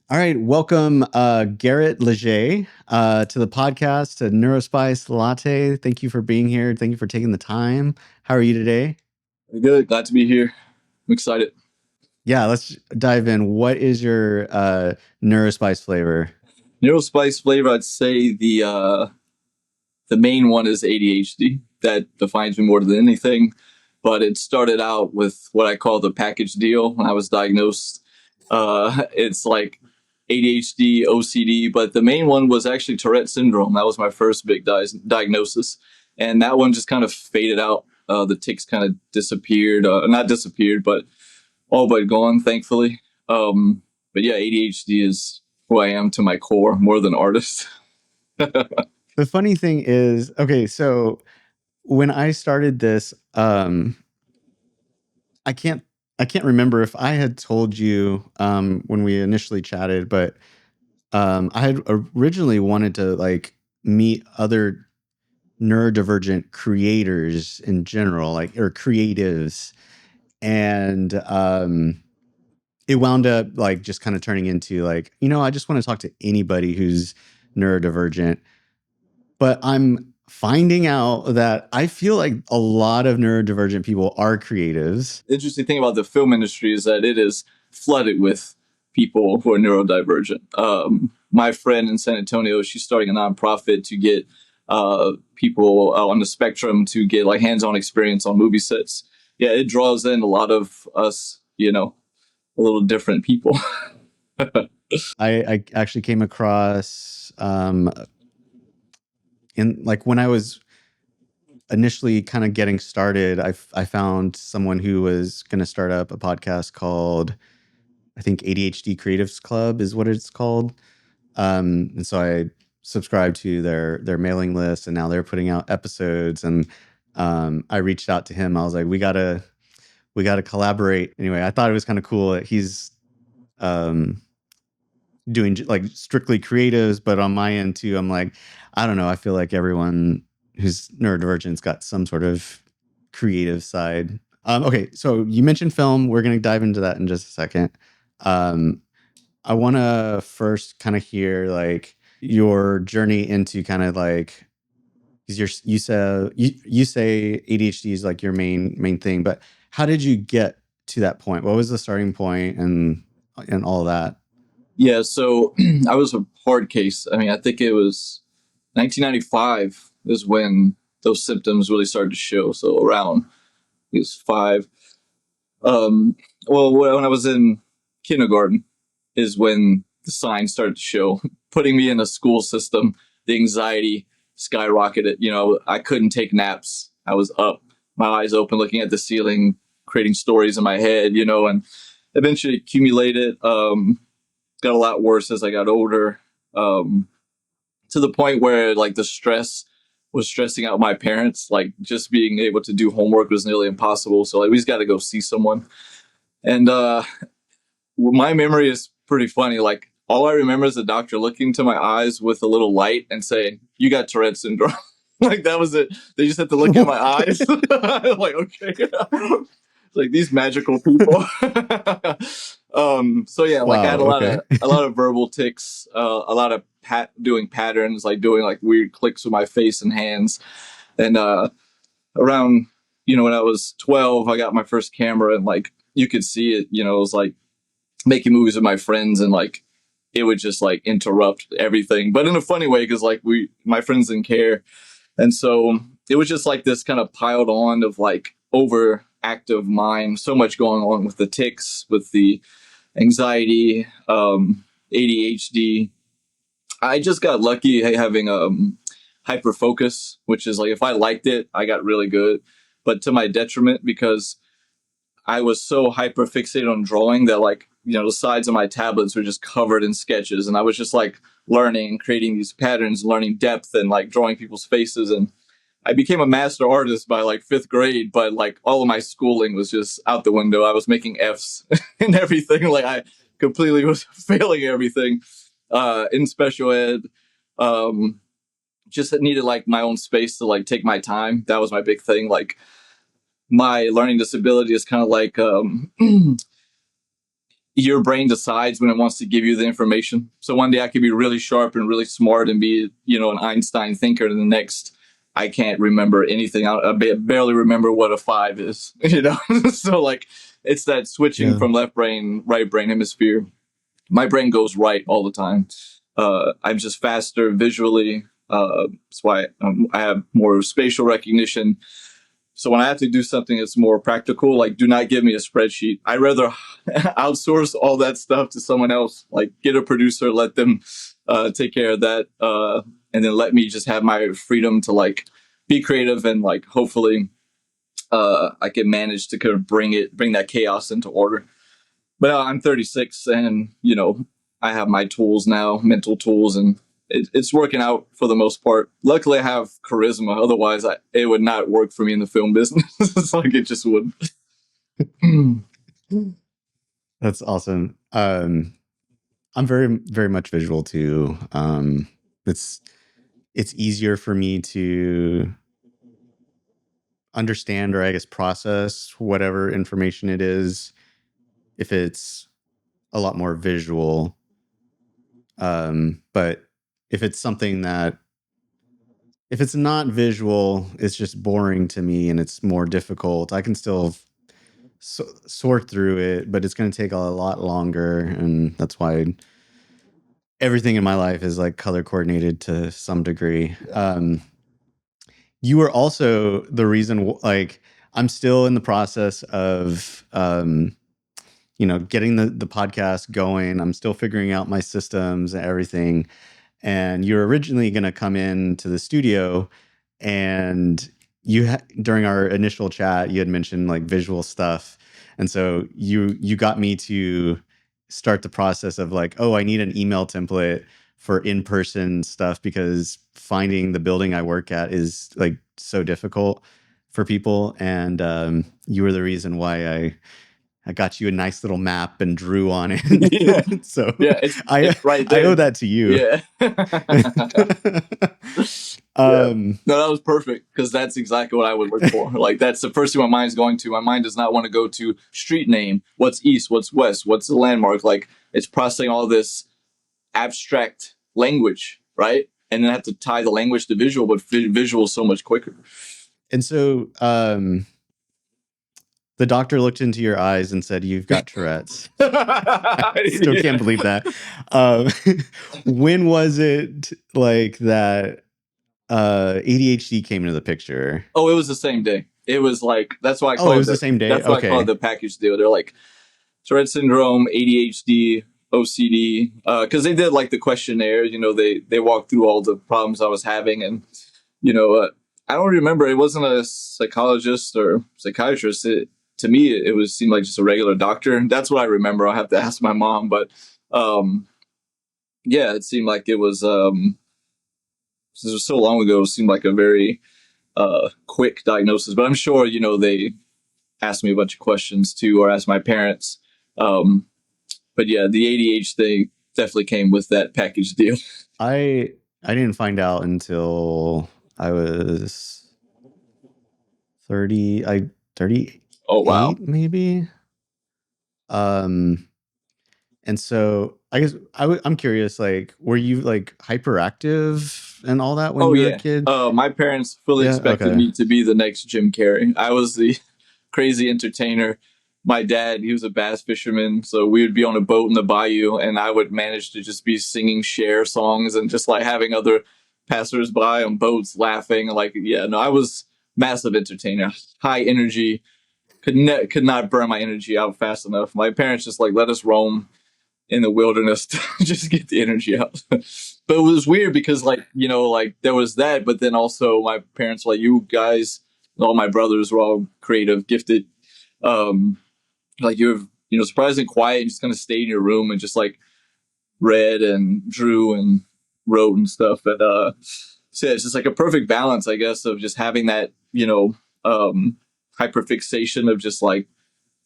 All right, welcome Jarett Leger to the podcast, to Neurospice Latte. Thank you for being here. Thank you for taking the time. How are you today? Good. Glad to be here. I'm excited. Yeah, let's dive in. What is your Neurospice flavor? Neurospice flavor, I'd say the main one is ADHD. That defines me more than anything. But it started out with what I call the package deal when I was diagnosed. It's like ADHD, OCD, but the main one was actually Tourette syndrome. That was my first big diagnosis. And that one just kind of faded out. The tics kind of disappeared. Not disappeared, but all but gone, thankfully. But yeah, ADHD is who I am to my core more than artist. The funny thing is, okay, so when I started this, I can't remember if I had told you when we initially chatted, but I had originally wanted to like meet other neurodivergent creators in general, like, or creatives. And it wound up like just kind of turning into like, I just want to talk to anybody who's neurodivergent. But I'm finding out that I feel like a lot of neurodivergent people are creatives. Interesting thing about the film industry is that it is flooded with people who are neurodivergent. My friend in San Antonio, she's starting a nonprofit to get people on the spectrum to get like hands-on experience on movie sets. Yeah, it draws in a lot of us, a little different people. I actually came across in like when I was initially kind of getting started, I found someone who was going to start up a podcast called, I think, ADHD Creatives Club is what it's called. And so I subscribed to their mailing list, and now they're putting out episodes. And I reached out to him. I was like, we gotta collaborate. Anyway, I thought it was kind of cool that he's um, doing like strictly creatives, but on my end too, I'm like, I don't know. I feel like everyone who's neurodivergent's got some sort of creative side. Okay, so you mentioned film. We're gonna dive into that in just a second. Um, I want to first kind of hear like your journey into kind of like, because you say ADHD is like your main thing, but how did you get to that point? What was the starting point and all of that? Yeah, so I was a hard case. I mean, I think it was 1995 is when those symptoms really started to show. So around he was five. Um, well, when I was in kindergarten is when the signs started to show. Putting me in a school system, the anxiety skyrocketed. I couldn't take naps. I was up, my eyes open, looking at the ceiling, creating stories in my head, and eventually accumulated. Got a lot worse as I got older, to the point where like the stress was stressing out my parents. Like just being able to do homework was nearly impossible. So like we just got to go see someone. And my memory is pretty funny. Like all I remember is the doctor looking to my eyes with a little light and saying, "You got Tourette syndrome." Like that was it. They just had to look at my eyes. I'm like, okay. Like these magical people. So yeah, like I Wow. had Okay. a lot of verbal tics, a lot of doing patterns, like doing like weird clicks with my face and hands. And around, when I was 12, I got my first camera, and like you could see it. It was like making movies with my friends, and like it would just like interrupt everything, but in a funny way, because like my friends didn't care. And so it was just like this kind of piled on of like overactive mind, so much going on with the tics, with the anxiety, ADHD. I just got lucky having hyperfocus, which is like if I liked it, I got really good, but to my detriment because I was so hyperfixated on drawing that like the sides of my tablets were just covered in sketches, and I was just like learning, creating these patterns, learning depth, and like drawing people's faces. And I became a master artist by like fifth grade, but like all of my schooling was just out the window. I was making F's and everything. Like I completely was failing everything in special ed. Um, just needed like my own space to like take my time. That was my big thing. Like my learning disability is kind of like your brain decides when it wants to give you the information. So one day I could be really sharp and really smart and be, an Einstein thinker, and the next I can't remember anything. I barely remember what a 5 is, So like, it's that switching Yeah. from left brain, right brain hemisphere. My brain goes right all the time. I'm just faster visually. That's why I have more spatial recognition. So when I have to do something that's more practical, like, do not give me a spreadsheet. I'd rather outsource all that stuff to someone else. Like, get a producer, let them take care of that, and then let me just have my freedom to like be creative, and like hopefully I can manage to kind of bring that chaos into order. But I'm 36, and I have my tools now, mental tools, and it's working out for the most part. Luckily, I have charisma. Otherwise, it would not work for me in the film business. It's like, it just wouldn't. That's awesome. I'm very, very much visual too. It's easier for me to understand, or I guess process whatever information it is, if it's a lot more visual. But if it's something that, if it's not visual, it's just boring to me and it's more difficult. I can still sort through it, but it's going to take a lot longer. And that's why everything in my life is like color coordinated to some degree. You were also the reason, like, I'm still in the process of, getting the podcast going. I'm still figuring out my systems and everything. And you're originally going to come into the studio, and during our initial chat, you had mentioned like visual stuff. And so you got me to start the process of like, oh, I need an email template for in-person stuff, because finding the building I work at is like so difficult for people. And you were the reason why I got you a nice little map and drew on it. Yeah. So Yeah, it's right there. I owe that to you. Yeah. No, that was perfect, because that's exactly what I would look for. Like, that's the first thing my mind's going to. My mind does not want to go to street name, what's east, what's west, what's the landmark. Like, it's processing all this abstract language, right? And then have to tie the language to visual, but visual is so much quicker. And so the doctor looked into your eyes and said, "You've got Tourette's." I still can't believe that. When was it like that ADHD came into the picture? Oh, it was the same day. It was like, that's why I call it was the same day. That's why I call it the package deal. They're like, Tourette syndrome, ADHD, OCD, because they did like the questionnaire. They walked through all the problems I was having, and I don't remember. It wasn't a psychologist or psychiatrist. To me, it seemed like just a regular doctor. That's what I remember. I'll have to ask my mom, but yeah, it seemed like it was. Since it was so long ago, it seemed like a very quick diagnosis. But I'm sure they asked me a bunch of questions too, or asked my parents. But yeah, the ADHD thing definitely came with that package deal. I didn't find out until I was 30. 38. Oh wow! Maybe. And so I guess I'm curious, like, were you like hyperactive and all that when you were a kid? My parents fully expected me to be the next Jim Carrey. I was the crazy entertainer. My dad, he was a bass fisherman, so we would be on a boat in the bayou, and I would manage to just be singing Cher songs and just like having other passersby on boats laughing. Like, yeah, no, I was massive entertainer, high energy. Could not burn my energy out fast enough. My parents just like let us roam in the wilderness to just get the energy out. But it was weird because like there was that, but then also my parents were like, you guys, all my brothers were all creative, gifted. Like, you're surprisingly quiet and just kind of stayed in your room and just like read and drew and wrote and stuff. And so it's just like a perfect balance, I guess, of just having that hyperfixation of just like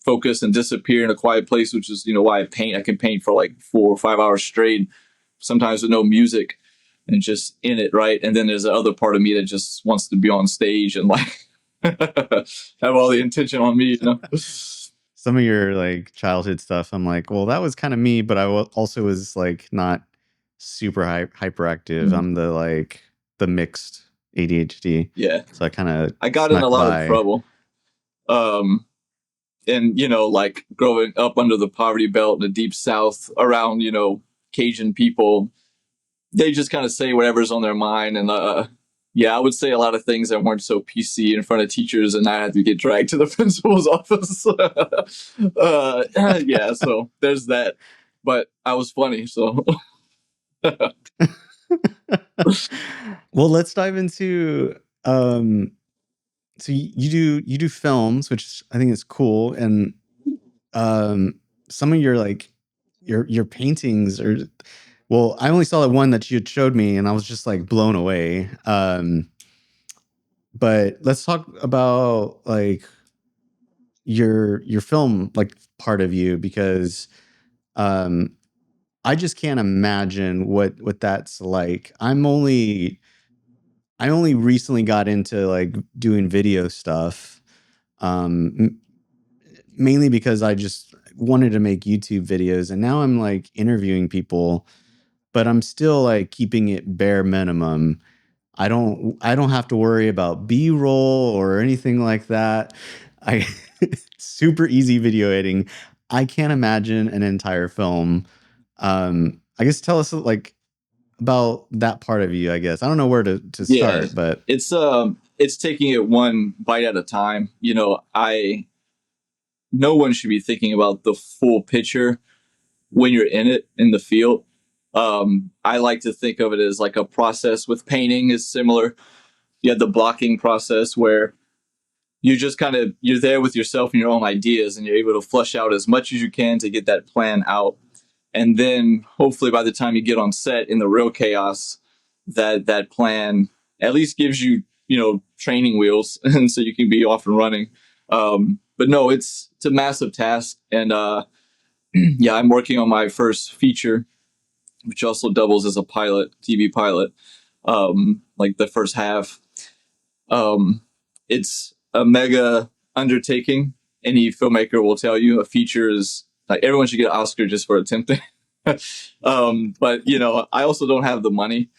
focus and disappear in a quiet place, which is why I paint. I can paint for like 4 or 5 hours straight, sometimes with no music, and just in it, right? And then there's the other part of me that just wants to be on stage and like have all the attention on me. some of your like childhood stuff, I'm like, well, that was kind of me, but also was like not super hyperactive. Mhm. I'm the mixed ADHD, Yeah. so I kind of I got in a snuck lot of by. trouble. And, like growing up under the poverty belt in the deep South around, Cajun people, they just kind of say whatever's on their mind. And, yeah, I would say a lot of things that weren't so PC in front of teachers, and I had to get dragged to the principal's office. Yeah, so there's that. But I was funny, so. Well, let's dive into so you do films, which I think is cool, and um some of your like your paintings are, well, I only saw the one that you had showed me and I was just like blown away. But let's talk about like your film like part of you, because um I just can't imagine what that's like. I only recently got into like doing video stuff, um mainly because I just wanted to make YouTube videos, and now I'm like interviewing people, but I'm still like keeping it bare minimum. I don't have to worry about B-roll or anything like that. I super easy video editing. I can't imagine an entire film. I guess tell us like about that part of you, I guess. I don't know where to Yeah, start, but it's taking it one bite at a time. I no one should be thinking about the full picture when you're in it in the field. I like to think of it as like a process. With painting is similar. You have the blocking process where you just you're there with yourself and your own ideas, and you're able to flush out as much as you can to get that plan out. And then hopefully by the time you get on set in the real chaos, that plan at least gives you training wheels, and so you can be off and running. But no, it's a massive task. And yeah, I'm working on my first feature, which also doubles as a pilot, TV pilot. Like the first half, um, it's a mega undertaking. Any filmmaker will tell you a feature is like everyone should get an Oscar just for attempting. But I also don't have the money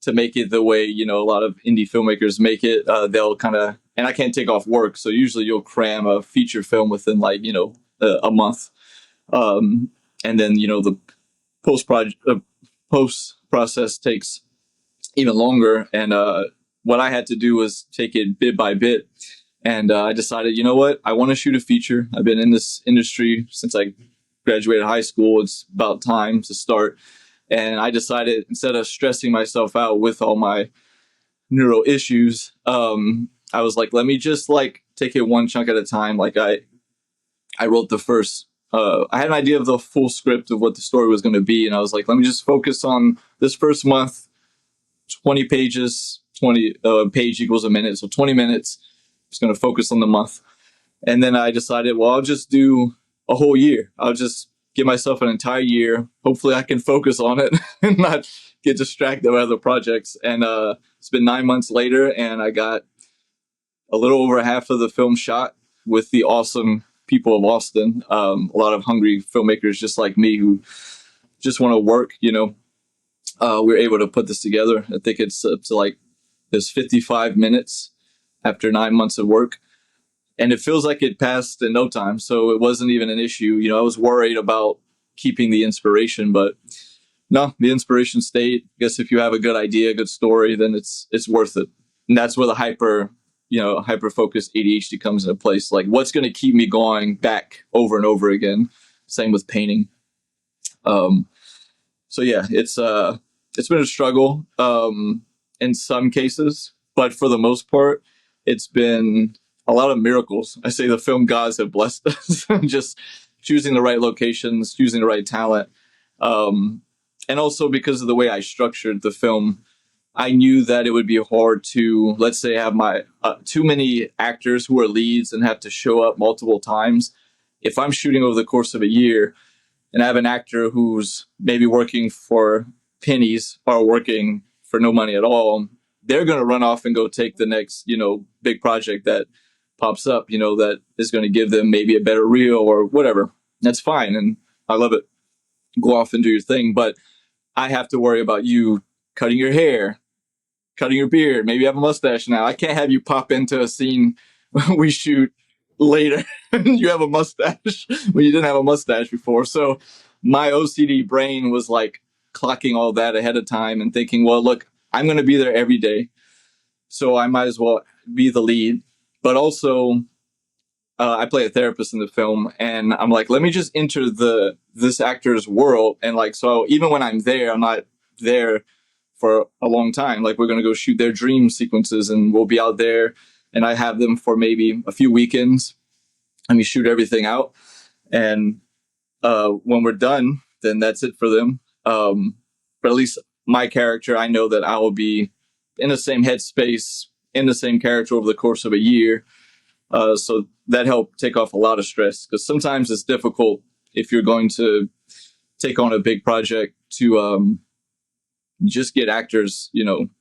to make it the way a lot of indie filmmakers make it. They'll and I can't take off work, so usually you'll cram a feature film within like a month, and then the post project post process takes even longer. And what I had to do was take it bit by bit. And I decided, you know what? I want to shoot a feature. I've been in this industry since I graduated high school. It's about time to start. And I decided, instead of stressing myself out with all my neuro issues, I was like, let me just like take it one chunk at a time. Like I wrote the first. I had an idea of the full script of what the story was going to be, and I was like, let me just focus on this first month. 20 pages, 20 page equals a minute, so 20 minutes. Just going to focus on the month. And then I decided, well, I'll just do a whole year. I'll just give myself an entire year. Hopefully I can focus on it and not get distracted by other projects. And it's been 9 months later, and I got a little over half of the film shot with the awesome people of Austin. A lot of hungry filmmakers just like me who just want to work. We were able to put this together. I think it's up to like this 55 minutes after 9 months of work. And it feels like it passed in no time. So it wasn't even an issue. I was worried about keeping the inspiration, but no, the inspiration stayed. I guess if you have a good idea, a good story, then it's worth it. And that's where the hyper focused ADHD comes into place. Like, what's going to keep me going back over and over again? Same with painting. So yeah, it's been a struggle in some cases, but for the most part, it's been a lot of miracles. I say the film gods have blessed us, just choosing the right locations, choosing the right talent, and also because of the way I structured the film. I knew that it would be hard to, let's say, have my too many actors who are leads and have to show up multiple times. If I'm shooting over the course of a year, and I have an actor who's maybe working for pennies or working for no money at all, they're going to run off and go take the next, big project that pops up, that is going to give them maybe a better reel or whatever. That's fine. And I love it. Go off and do your thing. But I have to worry about you cutting your hair, cutting your beard, maybe you have a mustache now. I can't have you pop into a scene we shoot later and you have a mustache when you didn't have a mustache before. So my OCD brain was like clocking all that ahead of time and thinking, well, look, I'm going to be there every day, so I might as well be the lead. But also, I play a therapist in the film, and I'm like, let me just enter this actor's world, and like, so even when I'm there, I'm not there for a long time. Like, we're gonna go shoot their dream sequences, and we'll be out there, and I have them for maybe a few weekends, and we shoot everything out, and when we're done, then that's it for them. But at least my character, I know that I will be in the same headspace, in the same character over the course of a year. So that helped take off a lot of stress, because sometimes it's difficult if you're going to take on a big project to just get actors,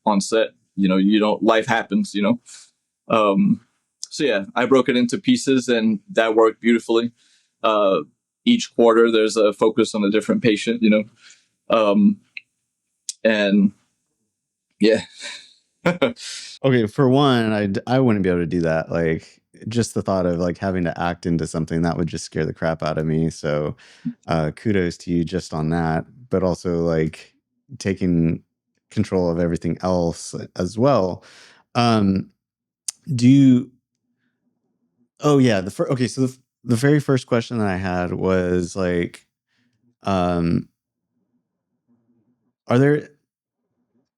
on set. Life happens. So yeah, I broke it into pieces, and that worked beautifully. Each quarter, there's a focus on a different patient. And yeah. Okay, for one, I wouldn't be able to do that. Like, just the thought of like having to act into something, that would just scare the crap out of me. So kudos to you just on that, but also like taking control of everything else as well. Do you Oh yeah, okay, so the very first question that I had was like, um are there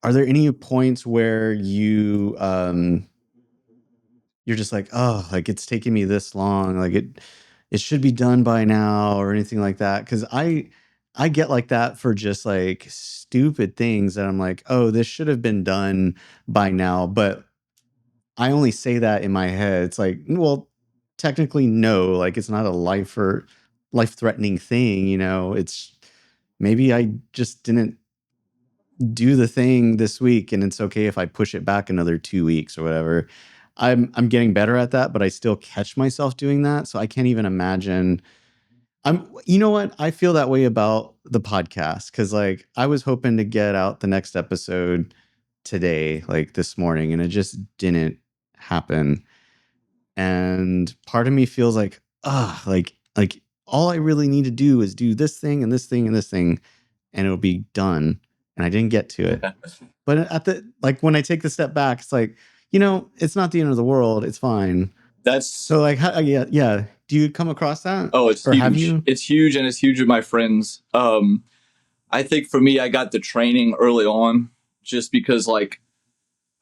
any points where you're just like, oh, like it's taking me this long, like it should be done by now, or anything like that? Because I get like that for just like stupid things that I'm like, oh, this should have been done by now, but I only say that in my head. It's like, well, technically no, like it's not a life threatening thing, it's maybe I just didn't do the thing this week, and it's okay if I push it back another 2 weeks or whatever. I'm getting better at that, but I still catch myself doing that. So I can't even imagine. You know what? I feel that way about the podcast, because like I was hoping to get out the next episode today, like this morning, and it just didn't happen. And part of me feels like, like all I really need to do is do this thing and this thing and this thing, and it'll be done. And I didn't get to it. But when I take the step back, it's like, it's not the end of the world. It's fine. That's So like, yeah. Do you come across that? Oh, it's or huge. Have you? It's huge, and it's huge with my friends. I think for me, I got the training early on, just because like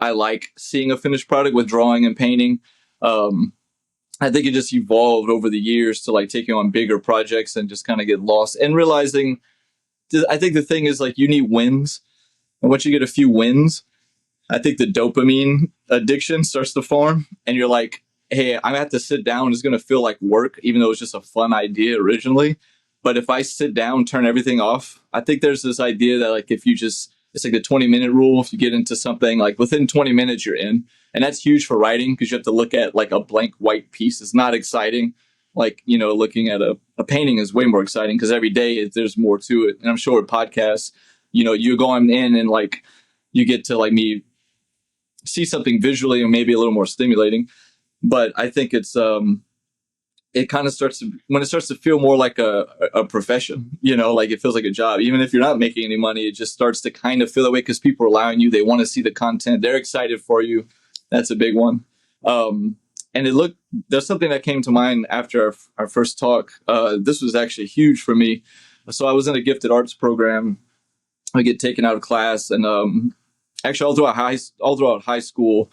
I like seeing a finished product with drawing and painting. I think it just evolved over the years to like taking on bigger projects and just kind of get lost and realizing. I think the thing is like you need wins, and once you get a few wins, I think the dopamine addiction starts to form, and you're like, hey, I'm gonna have to sit down. It's gonna feel like work, even though it's just a fun idea originally. But if I sit down, turn everything off, I think there's this idea that like if you just, it's like the 20-minute rule. If you get into something, like within 20 minutes, you're in. And that's huge for writing, because you have to look at like a blank white piece. It's not exciting. Like, looking at a painting is way more exciting, because every day there's more to it. And I'm sure with podcasts, you're going in and like you get to like me see something visually and maybe a little more stimulating. But I think it's it kind of starts to, when it starts to feel more like a profession, like it feels like a job. Even if you're not making any money, it just starts to kind of feel that way, because people are allowing you. They want to see the content. They're excited for you. That's a big one. And there's something that came to mind after our first talk. This was actually huge for me. So I was in a gifted arts program. I get taken out of class, and actually all throughout high school,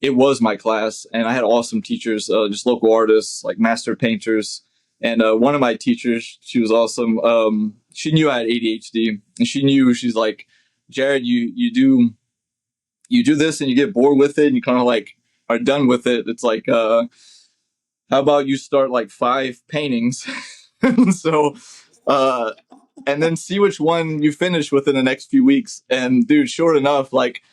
it was my class, and I had awesome teachers, just local artists, like master painters. And one of my teachers, she was awesome. She knew I had ADHD, and she's like, Jarett, you do this and you get bored with it, and you kind of like are done with it. It's like, how about you start like 5 paintings? So, and then see which one you finish within the next few weeks. And dude, sure enough, like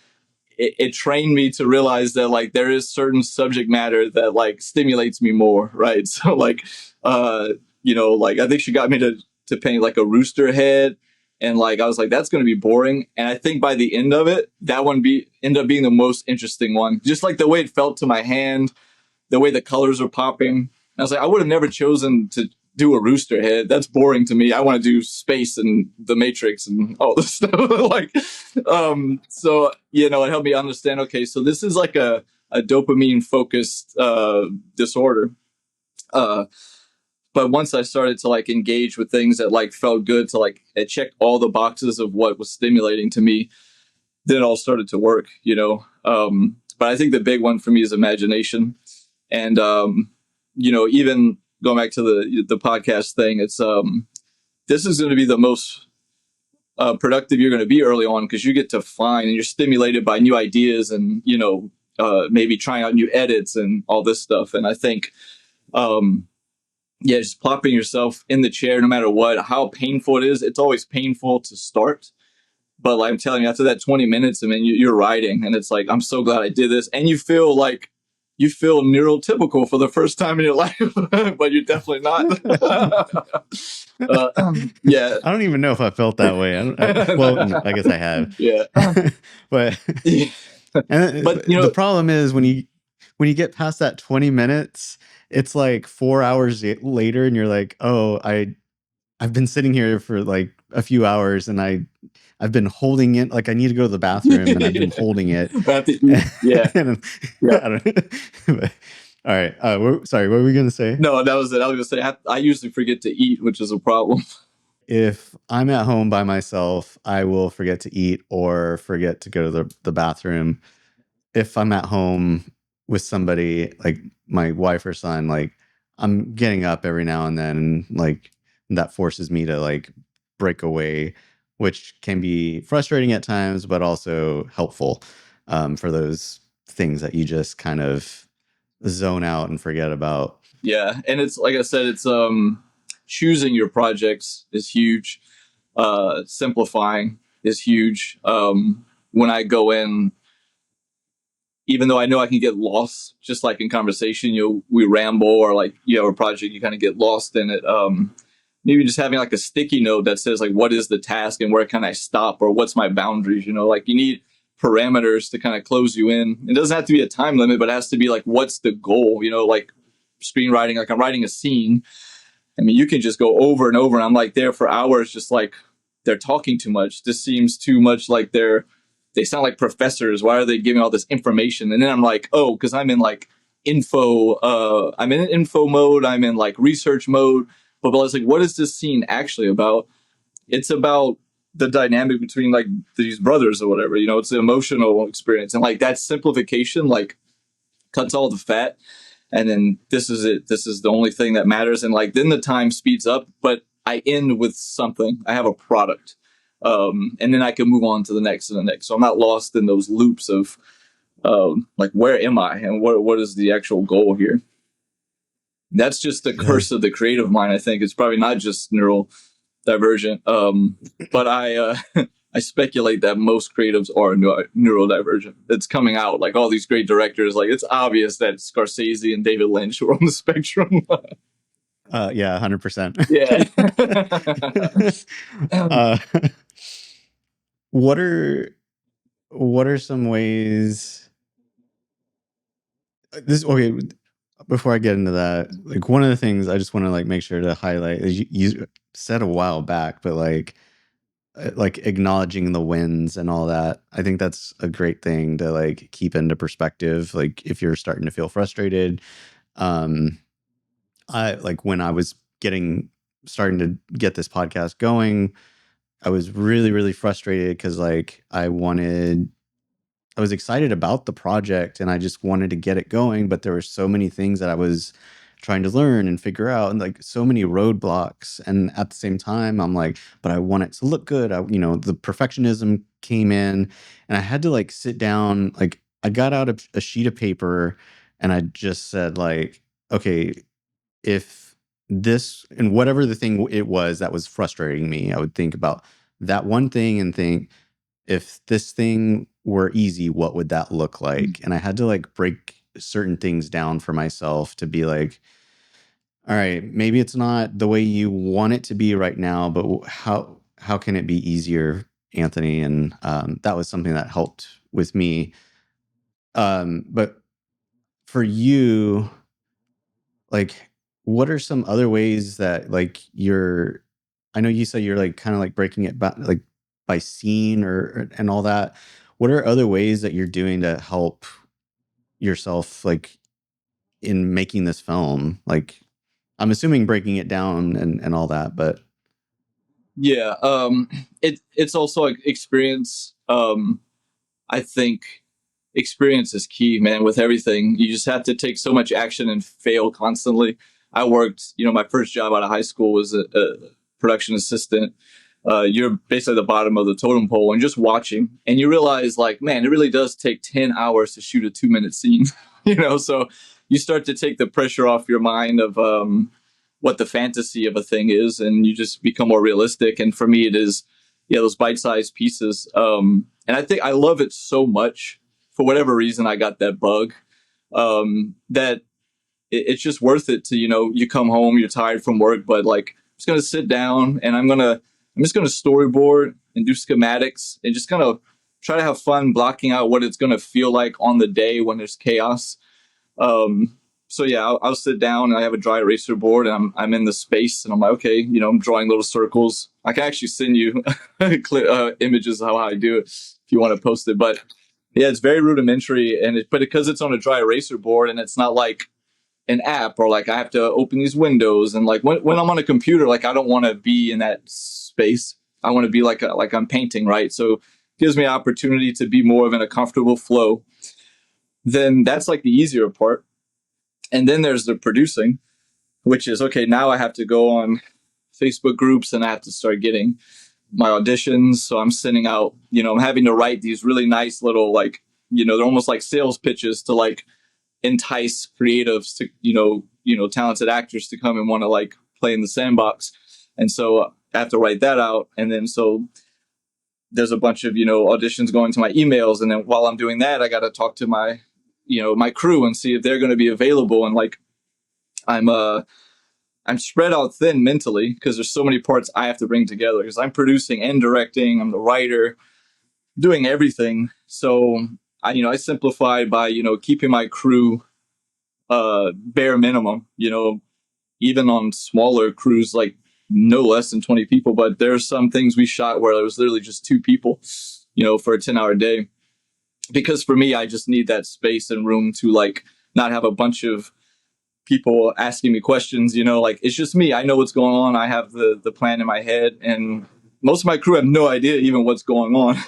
it trained me to realize that like there is certain subject matter that like stimulates me more, right? So like, like I think she got me to paint like a rooster head, and like I was like, that's going to be boring. And I think by the end of it, that one ended up being the most interesting one. Just like the way it felt to my hand, the way the colors are popping. I was like, I would have never chosen to do a rooster head. That's boring to me. I want to do space and the Matrix and all this stuff. Like, so it helped me understand. Okay, so this is like a dopamine focused disorder. But once I started to like engage with things that like felt good, to like it checked all the boxes of what was stimulating to me, then it all started to work. But I think the big one for me is imagination. And even going back to the podcast thing, it's this is going to be the most productive you're going to be early on, because you get to find and you're stimulated by new ideas and maybe trying out new edits and all this stuff. And I think just plopping yourself in the chair, no matter what, how painful it is. It's always painful to start, but like I'm telling you, after that 20 minutes, I mean, you're writing, and it's like, I'm so glad I did this. And you feel neurotypical for the first time in your life, but you're definitely not. Yeah. I don't even know if I felt that way. I guess I have. Yeah. But But the problem is when you get past that 20 minutes, it's like 4 hours later, and you're like, oh, I've been sitting here for like a few hours, and I've been holding it. Like I need to go to the bathroom, and I've been holding it. Yeah. I don't, all right. Sorry, what were we going to say? No, that was it. I was going to say, I usually forget to eat, which is a problem. If I'm at home by myself, I will forget to eat or forget to go to the bathroom. If I'm at home with somebody like my wife or son, like I'm getting up every now and then, and like that forces me to like break away, which can be frustrating at times, but also helpful for those things that you just kind of zone out and forget about. Yeah, and it's like I said, it's choosing your projects is huge. Simplifying is huge. When I go in, even though I know I can get lost, just like in conversation, we ramble, or like you have a project, you kind of get lost in it. Maybe just having like a sticky note that says like, what is the task and where can I stop, or what's my boundaries? Like you need parameters to kind of close you in. It doesn't have to be a time limit, but it has to be like, what's the goal? Like screenwriting, like I'm writing a scene. I mean, you can just go over and over, and I'm like there for hours, just like they're talking too much. This seems too much like they sound like professors. Why are they giving all this information? And then I'm like, oh, because I'm in like I'm in info mode. I'm in like research mode. But I was like, what is this scene actually about? It's about the dynamic between like these brothers or whatever. It's an emotional experience, and like that simplification like cuts all the fat. And then this is it. This is the only thing that matters. And like then the time speeds up, but I end with something. I have a product. And then I can move on to the next and the next. So I'm not lost in those loops of like, where am I and what is the actual goal here? That's just the curse of the creative mind. I think it's probably not just neurodivergent. But I I speculate that most creatives are neurodivergent. It's coming out, like all these great directors. Like it's obvious that Scorsese and David Lynch were on the spectrum. Yeah, 100%. Yeah. What are some ways okay, before I get into that, like one of the things I just want to like make sure to highlight is you said a while back, but like acknowledging the wins and all that. I think that's a great thing to like keep into perspective. Like if you're starting to feel frustrated, I like when I was starting to get this podcast going, I was really, really frustrated because like I was excited about the project and I just wanted to get it going, but there were so many things that I was trying to learn and figure out, and like so many roadblocks. And at the same time, I'm like, but I want it to look good. The perfectionism came in, and I had to like sit down. Like I got out a sheet of paper and I just said like, okay, if this and whatever the thing it was that was frustrating me, I would think about that one thing and think, if this thing were easy, what would that look like? And I had to like break certain things down for myself to be like, all right, maybe it's not the way you want it to be right now, but how can it be easier, Anthony? And that was something that helped with me. But for you, like, what are some other ways that like you're? I know you said you're like kind of like breaking it back, like by scene or and all that. What are other ways that you're doing to help yourself, like in making this film? Like, I'm assuming breaking it down and all that, but Yeah, it's also like experience. I think experience is key, man. With everything, you just have to take so much action and fail constantly. I worked, my first job out of high school was a production assistant. You're basically the bottom of the totem pole and just watching, and you realize, like, man, it really does take 10 hours to shoot a 2-minute scene. So you start to take the pressure off your mind of what the fantasy of a thing is, and you just become more realistic. And for me, it is, yeah, those bite-sized pieces. And I think I love it so much. For whatever reason, I got that bug, that it's just worth it to, you come home, you're tired from work, but like, I'm just going to sit down and I'm just going to storyboard and do schematics and just kind of try to have fun blocking out what it's going to feel like on the day when there's chaos. So yeah, I'll sit down and I have a dry eraser board and I'm in the space and I'm like, okay, I'm drawing little circles. I can actually send you images of how I do it if you want to post it. But yeah, it's very rudimentary, but because it's on a dry eraser board and it's not like an app or like I have to open these windows, and like when I'm on a computer, like I don't want to be in that space. I want to be like I'm painting, right? So it gives me an opportunity to be more of in a comfortable flow. Then that's like the easier part. And then there's the producing, which is, okay, now I have to go on Facebook groups and I have to start getting my auditions. So I'm sending out, I'm having to write these really nice little, like, they're almost like sales pitches to like entice creatives to, talented actors to come and want to like play in the sandbox. And so I have to write that out. And then so there's a bunch of, auditions going to my emails. And then while I'm doing that, I got to talk to my crew and see if they're going to be available. And like, I'm spread out thin mentally because there's so many parts I have to bring together because I'm producing and directing. I'm the writer, doing everything. So I simplify by, keeping my crew bare minimum, even on smaller crews, like no less than 20 people. But there's some things we shot where it was literally just 2 people, for a 10-hour day. Because for me, I just need that space and room to like not have a bunch of people asking me questions, like it's just me. I know what's going on. I have the plan in my head, and most of my crew have no idea even what's going on,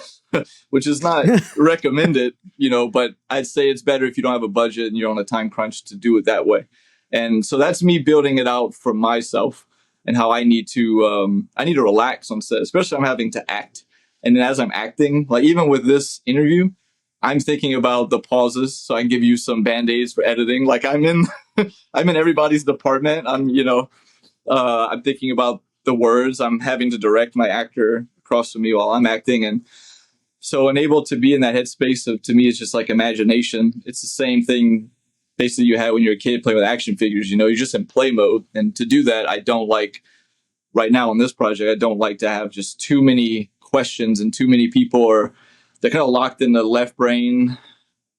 which is not recommended, but I'd say it's better if you don't have a budget and you're on a time crunch to do it that way. And so that's me building it out for myself and how I need to relax on set, especially I'm having to act. And then as I'm acting, like even with this interview, I'm thinking about the pauses so I can give you some band-aids for editing. Like I'm in everybody's department. I'm thinking about the words. I'm having to direct my actor across from me while I'm acting. And so unable to be in that headspace of, to me, it's just like imagination. It's the same thing basically you had when you're a kid playing with action figures. You're just in play mode. And to do that, I don't like, right now on this project, I don't like to have just too many questions and too many people, or they're kind of locked in the left brain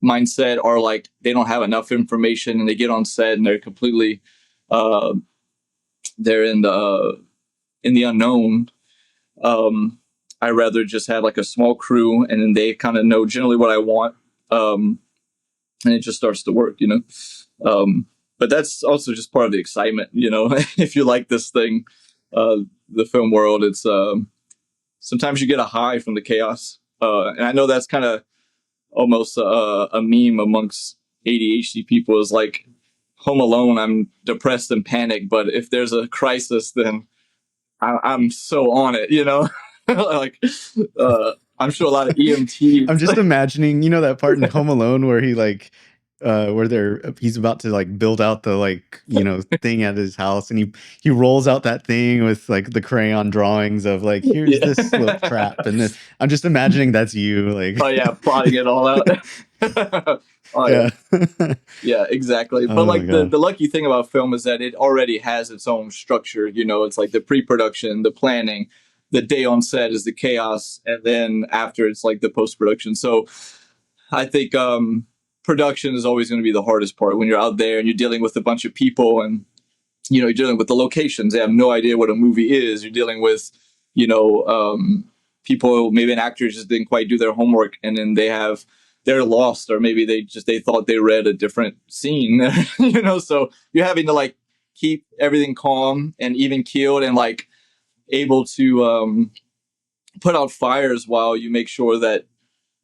mindset, or like they don't have enough information and they get on set and they're completely they're in the unknown. I rather just have like a small crew and then they kind of know generally what I want, and it just starts to work. But that's also just part of the excitement. If you like this thing, the film world, it's sometimes you get a high from the chaos. And I know that's kind of almost a meme amongst ADHD people, is like, home alone, I'm depressed and panicked. But if there's a crisis, then I'm so on it, like, I'm sure a lot of EMTs. I'm just imagining, that part in Home Alone where he like where he's about to like build out the like thing at his house, and he rolls out that thing with like the crayon drawings of like, here's Yeah. this slope trap, and this I'm just imagining that's you like Oh yeah, plotting it all out. Oh yeah. yeah. Yeah, exactly. But Oh my like the god. the lucky thing about film is that it already has its own structure. It's like the pre-production, the planning, the day on set is the chaos, and then after it's like the post-production. So I think production is always going to be the hardest part when you're out there and you're dealing with a bunch of people, and you're dealing with the locations. They have no idea what a movie is. You're dealing with you know people, maybe an actor just didn't quite do their homework, and then they're lost, or maybe they thought they read a different scene. So you're having to like keep everything calm and even keeled, and like able to put out fires while you make sure that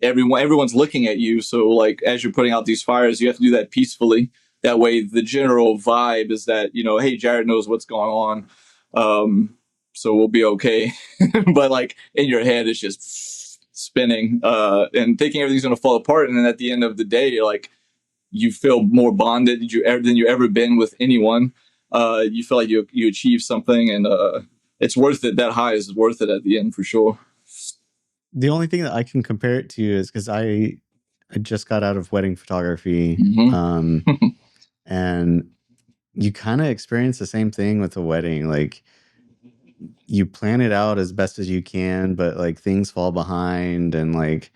everyone's looking at you. So like as you're putting out these fires, you have to do that peacefully. That way the general vibe is that hey, Jarett knows what's going on, so we'll be okay. But like in your head it's just spinning, and thinking everything's going to fall apart, and then at the end of the day you're like, you feel more bonded than you ever been with anyone. You feel like you achieve something, and it's worth it. That high is worth it at the end for sure. The only thing that I can compare it to is because I just got out of wedding photography, Mm-hmm. and you kind of experience the same thing with a wedding. Like you plan it out as best as you can, but like things fall behind, and like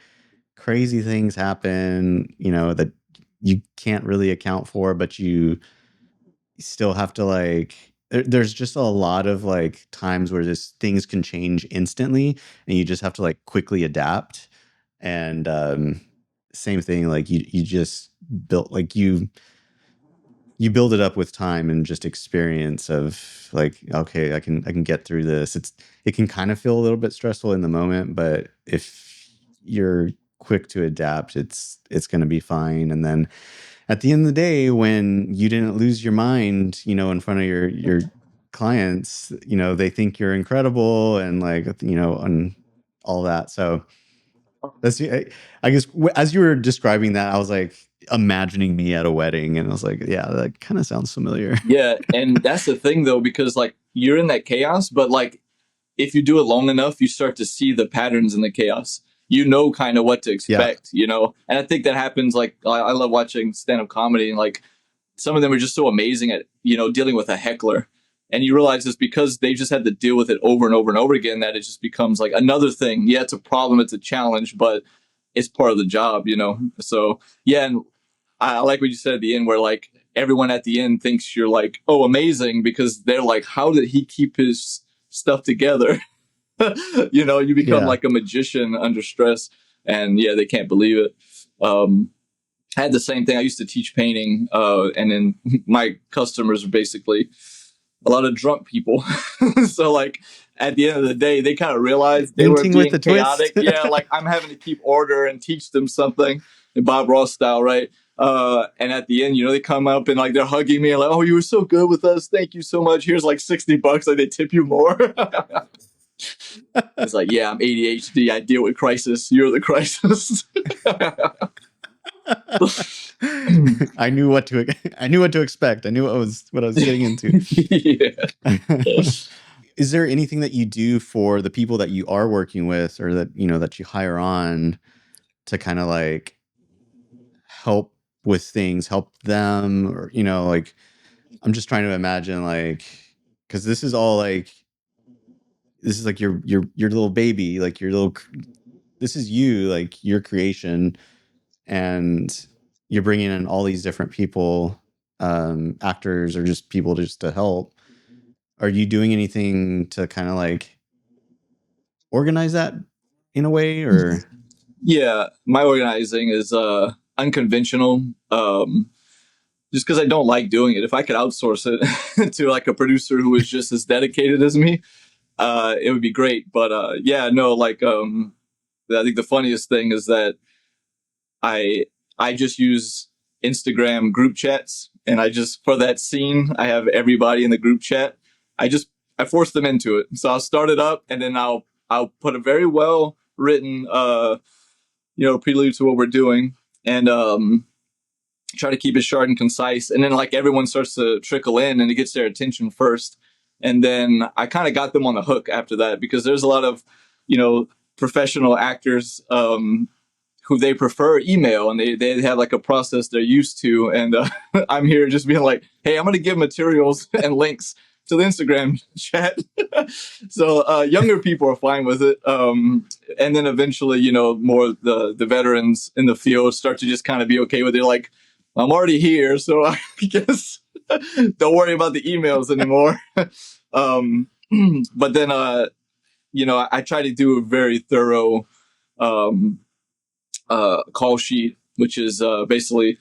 crazy things happen, that you can't really account for, but you still have to like there's just a lot of like times where just things can change instantly, and you just have to like quickly adapt. And same thing, like you just built like you build it up with time and just experience of like, okay, I can get through this. It can kind of feel a little bit stressful in the moment, but if you're quick to adapt, it's going to be fine. And then at the end of the day, when you didn't lose your mind, in front of your clients, they think you're incredible, and like, and all that. So I guess as you were describing that, I was like imagining me at a wedding, and I was like, yeah, that kind of sounds familiar. Yeah, and that's the thing though, because like you're in that chaos, but like if you do it long enough, you start to see the patterns in the chaos. You know kind of what to Yeah. expect. And I think that happens. Like I love watching stand-up comedy, and like some of them are just so amazing at dealing with a heckler, and you realize it's because they just had to deal with it over and over and over again, that it just becomes like another thing. Yeah, it's a problem, it's a challenge, but it's part of the job. So yeah, and I like what you said at the end, where like everyone at the end thinks you're like, oh, amazing, because they're like, how did he keep his stuff together? You become Yeah. like a magician under stress, and yeah, they can't believe it. I had the same thing. I used to teach painting, and then my customers are basically a lot of drunk people. So like at the end of the day, they kind of realized they were Painting with being a twist. chaotic. Yeah, like I'm having to keep order and teach them something, Bob Ross style, right? And at the end, they come up and like they're hugging me and like, oh, you were so good with us. Thank you so much. Here's like $60. Like they tip you more. It's like, yeah, I'm ADHD. I deal with crisis. You're the crisis. I knew what to expect. I knew what I was getting into. Yeah. Is there anything that you do for the people that you are working with, or that that you hire on, to kind of like help with things, help them, or like, I'm just trying to imagine, like, because this is all like, this is like your little baby, like this is you, like your creation, and you're bringing in all these different people, actors, or just people just to help. Are you doing anything to kind of like organize that in a way, or Yeah, my organizing is unconventional. Just because I don't like doing it. If I could outsource it to like a producer who is just as dedicated as me, it would be great. But yeah, no, like I think the funniest thing is that I I just use Instagram group chats, and I just, for that scene, I have everybody in the group chat. I force them into it. So I'll start it up, and then I'll put a very well written prelude to what we're doing, and try to keep it short and concise. And then like everyone starts to trickle in and it gets their attention first. And then I kind of got them on the hook after that, because there's a lot of, professional actors who they prefer email, and they have like a process they're used to. And I'm here just being like, hey, I'm going to give materials and links to the Instagram chat. So younger people are fine with it. And then eventually, more the veterans in the field start to just kind of be okay with it. Like, I'm already here, so I guess don't worry about the emails anymore. But then, I try to do a very thorough call sheet, which is basically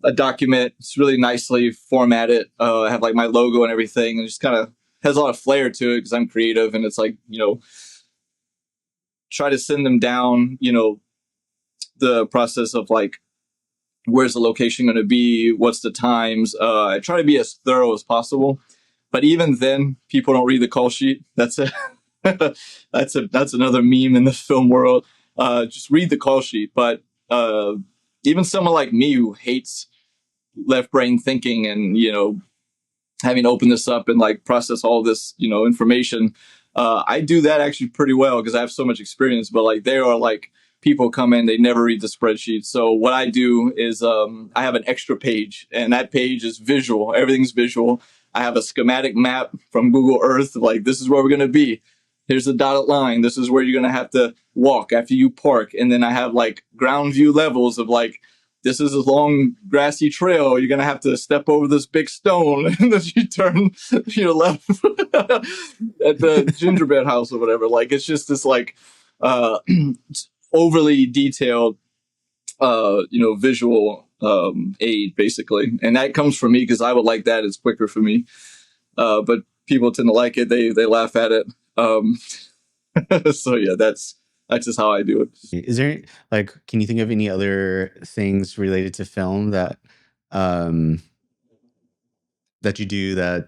a document. It's really nicely formatted. I have like my logo and everything, and just kind of has a lot of flair to it because I'm creative. And it's like, try to send them down, the process of like, where's the location going to be? What's the times? I try to be as thorough as possible. But even then, people don't read the call sheet. That's a that's another meme in the film world. Just read the call sheet. But even someone like me who hates left brain thinking and having to open this up and like process all this information, I do that actually pretty well because I have so much experience. But like there are like people come in, they never read the spreadsheet. So what I do is I have an extra page, and that page is visual. Everything's visual. I have a schematic map from Google Earth. Like, this is where we're going to be. Here's the dotted line. This is where you're going to have to walk after you park. And then I have like ground view levels of like, this is a long grassy trail. You're going to have to step over this big stone and then you turn to your left at the gingerbread house or whatever. Like, it's just this like overly detailed, visual aid basically. And that comes from me because I would like that. It's quicker for me. But people tend to like it. They laugh at it. So yeah, that's just how I do it. Is there like, can you think of any other things related to film that that you do that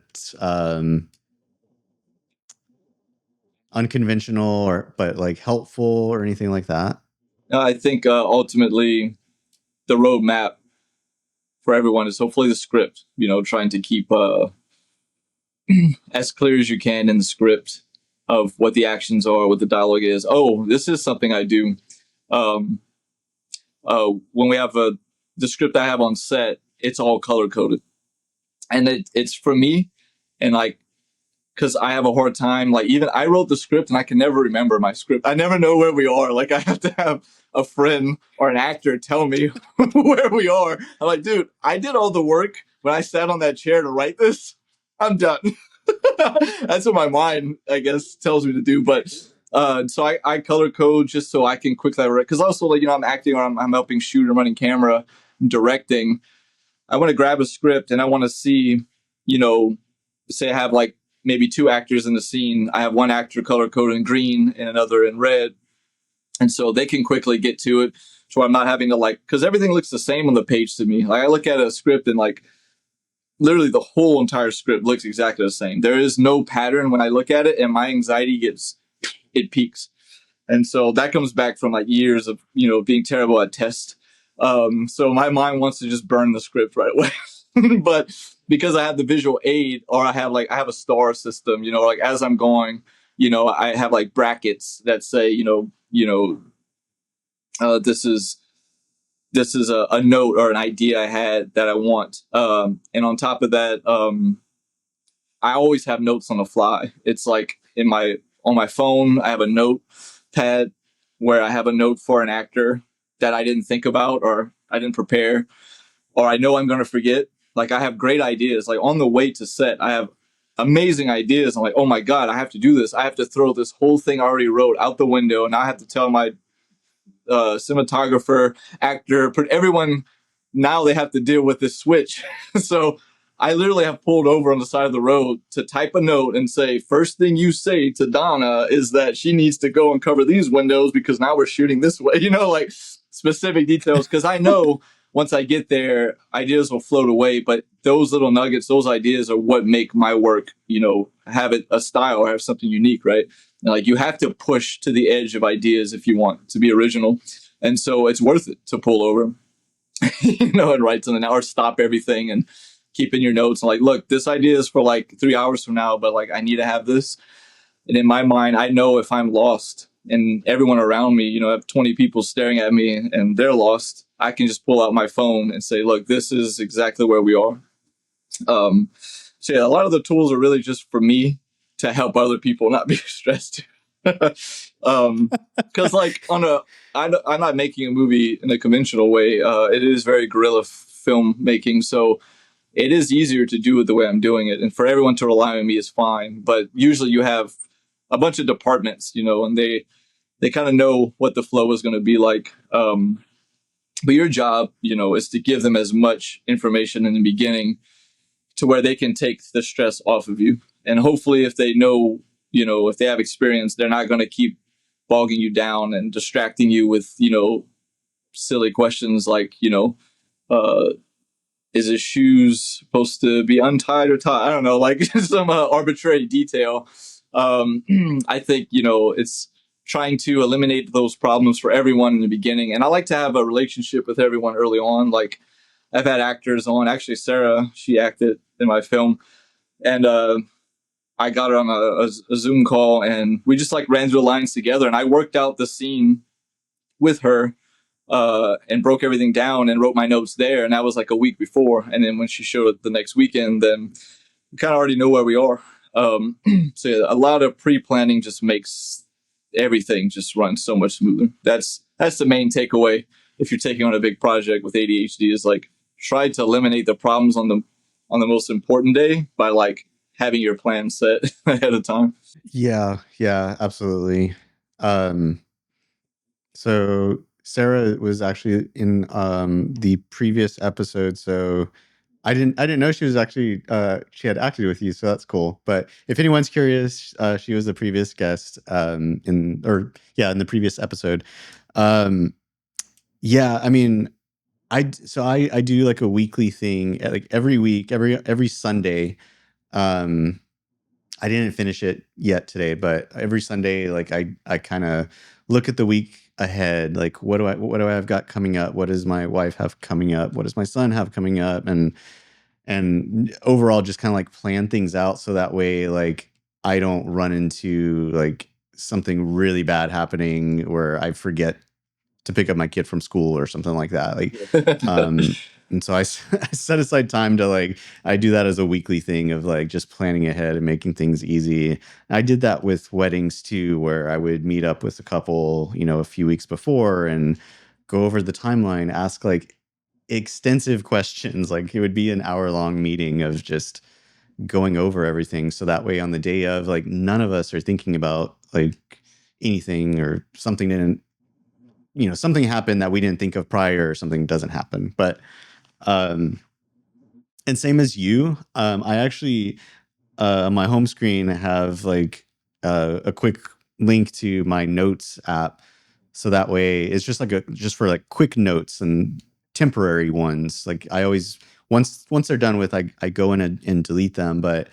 unconventional or but like helpful or anything like that? I think ultimately the roadmap for everyone is hopefully the script. Trying to keep as clear as you can in the script of what the actions are, what the dialogue is. Oh, this is something I do. When we have the script I have on set, it's all color coded, and it's for me, and like, because I have a hard time. Like, even I wrote the script and I can never remember my script. I never know where we are. Like, I have to have a friend or an actor tell me where we are. I'm like, dude, I did all the work when I sat on that chair to write this. I'm done. That's what my mind, I guess, tells me to do. But so I color code just so I can quickly write. Because also, like, I'm acting or I'm helping shoot, I'm running camera, I'm directing. I want to grab a script and I want to see, say I have like maybe two actors in the scene. I have one actor color coded in green and another in red. And so they can quickly get to it. So I'm not having to like, because everything looks the same on the page to me. Like, I look at a script and like, literally the whole entire script looks exactly the same. There is no pattern when I look at it, and my anxiety peaks. And so that comes back from like years of, being terrible at tests. So my mind wants to just burn the script right away. But because I have the visual aid, or I have a star system, like as I'm going, I have like brackets that say, this is a note or an idea I had that I want. And on top of that, I always have notes on the fly. It's like on my phone, I have a notepad where I have a note for an actor that I didn't think about or I didn't prepare, or I know I'm going to forget. Like, I have great ideas. Like, on the way to set, I have amazing ideas. I'm like, oh my God, I have to do this. I have to throw this whole thing I already wrote out the window. And I have to tell my cinematographer, actor, everyone, now they have to deal with this switch. So I literally have pulled over on the side of the road to type a note and say, first thing you say to Donna is that she needs to go and cover these windows because now we're shooting this way, like specific details. Because I know once I get there, ideas will float away. But those little nuggets, those ideas are what make my work, have it a style or have something unique, right? And like, you have to push to the edge of ideas if you want to be original. And so it's worth it to pull over. and write something out, or stop everything and keep in your notes and like, look, this idea is for like 3 hours from now, but like I need to have this. And in my mind, I know if I'm lost and everyone around me, I have 20 people staring at me and they're lost, I can just pull out my phone and say, look, this is exactly where we are. So yeah, a lot of the tools are really just for me to help other people not be stressed. Because like I'm not making a movie in a conventional way. It is very guerrilla filmmaking, so it is easier to do it the way I'm doing it, and for everyone to rely on me is fine. But usually you have a bunch of departments, and they kind of know what the flow is going to be like. But your job, is to give them as much information in the beginning to where they can take the stress off of you. And hopefully, if they know, if they have experience, they're not going to keep bogging you down and distracting you with, silly questions like, uh, is his shoes supposed to be untied or tied? I don't know, like some arbitrary detail. I think, it's trying to eliminate those problems for everyone in the beginning. And I like to have a relationship with everyone early on. Like I've had actors on, actually Sarah, she acted in my film. And I got her on a Zoom call and we just like ran through the lines together. And I worked out the scene with her and broke everything down and wrote my notes there. And that was like a week before. And then when she showed it the next weekend, then we kind of already know where we are. So yeah, a lot of pre-planning just makes everything just run so much smoother. That's the main takeaway. If you're taking on a big project with ADHD, is like try to eliminate the problems on the most important day by like having your plan set ahead of time. Yeah, absolutely. Um, so Sarah was actually in the previous episode, so I didn't know she was actually she had acted with you, so that's cool. But if anyone's curious, she was the previous guest in the previous episode. Um, yeah, I mean, I do like a weekly thing, like every week, every Sunday. Um, I didn't finish it yet today, but every Sunday, like I kind of look at the week ahead. Like, what do I have got coming up? What does my wife have coming up? What does my son have coming up? And overall, just kind of like plan things out so that way, like I don't run into like something really bad happening where I forget to pick up my kid from school or something like that. Like, and so I I set aside time to like, I do that as a weekly thing of like just planning ahead and making things easy. I did that with weddings too, where I would meet up with a couple, a few weeks before and go over the timeline, ask like extensive questions. Like it would be an hour-long meeting of just going over everything. So that way on the day of, like none of us are thinking about like anything or something didn't, something happened that we didn't think of prior or something doesn't happen. But um and same as you, I actually on my home screen have like a quick link to my notes app, so that way it's just like just for like quick notes and temporary ones. Like I always, once they're done with, I go in and delete them. But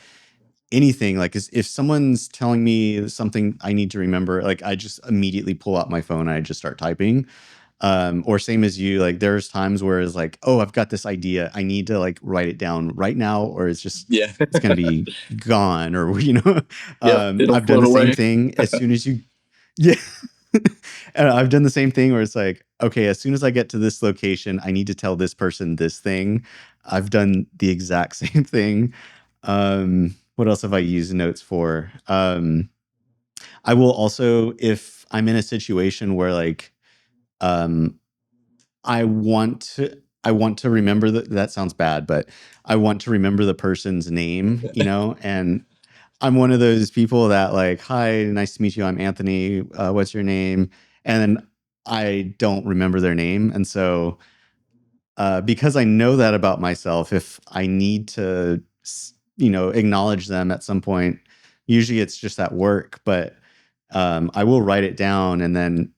anything like if someone's telling me something I need to remember, like I just immediately pull out my phone and I just start typing. Or same as you, like there's times where it's like, oh, I've got this idea, I need to like write it down right now, or Yeah. it's gonna be gone, or Yep. It'll I've done float the same away. thing as soon as you yeah. And I've done the same thing where it's like, okay, as soon as I get to this location, I need to tell this person this thing. I've done the exact same thing. What else have I used notes for? I will also, if I'm in a situation where like um I want to remember that sounds bad, but I want to remember the person's name, and I'm one of those people that like, hi, nice to meet you. I'm Anthony. What's your name? And then I don't remember their name. And so, because I know that about myself, if I need to, acknowledge them at some point, usually it's just at work, but I will write it down. And then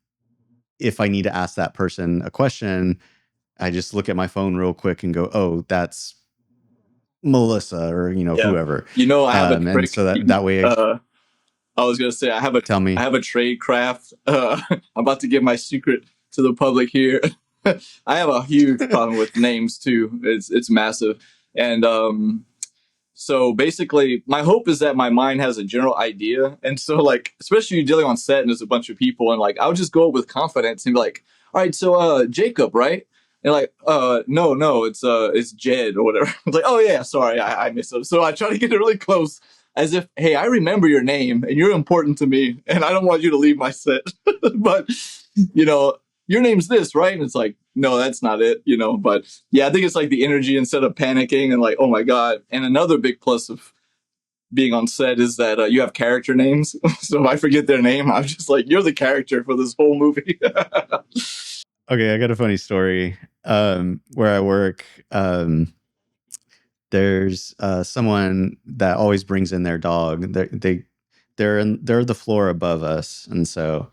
if I need to ask that person a question, I just look at my phone real quick and go, oh, that's Melissa, or, Yeah. whoever. I have a And trick. so that way, I was gonna say tell I me. have a trade craft. I'm about to give my secret to the public here. I have a huge problem with names too. It's massive. And so basically, my hope is that my mind has a general idea. And so, like, especially dealing on set and there's a bunch of people, and like, I'll just go up with confidence and be like, all right, so Jacob, right? And like, no, it's Jed or whatever. It's like, oh yeah, sorry, I missed it. So I try to get it really close, as if, hey, I remember your name and you're important to me, and I don't want you to leave my set. But you know, your name's this, right? And it's like, no, that's not it, you know. But yeah, I think it's like the energy instead of panicking and like, oh my god. And another big plus of being on set is that you have character names. So if I forget their name, I'm just like, you're the character for this whole movie. Okay, I got a funny story. Where I work, there's someone that always brings in their dog. They're the floor above us, and so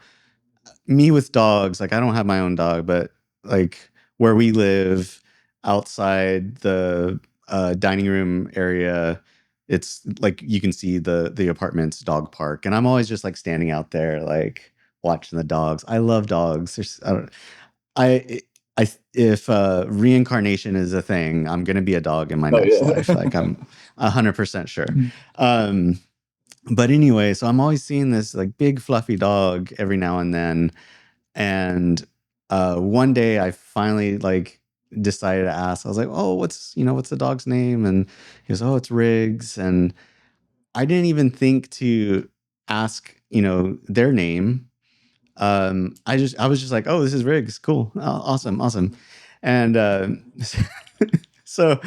me with dogs, like I don't have my own dog, but like where we live outside the dining room area, it's like you can see the apartment's dog park, and I'm always just like standing out there like watching the dogs. I love dogs. I I if reincarnation is a thing, I'm gonna be a dog in my Oh next yeah. life. Like I'm 100% sure. Um, but anyway, so I'm always seeing this like big fluffy dog every now and then, and one day I finally like decided to ask. I was like, "Oh, what's the dog's name?" And he goes, "Oh, it's Riggs." And I didn't even think to ask, their name. I was just like, "Oh, this is Riggs. Cool. Awesome. Awesome." And so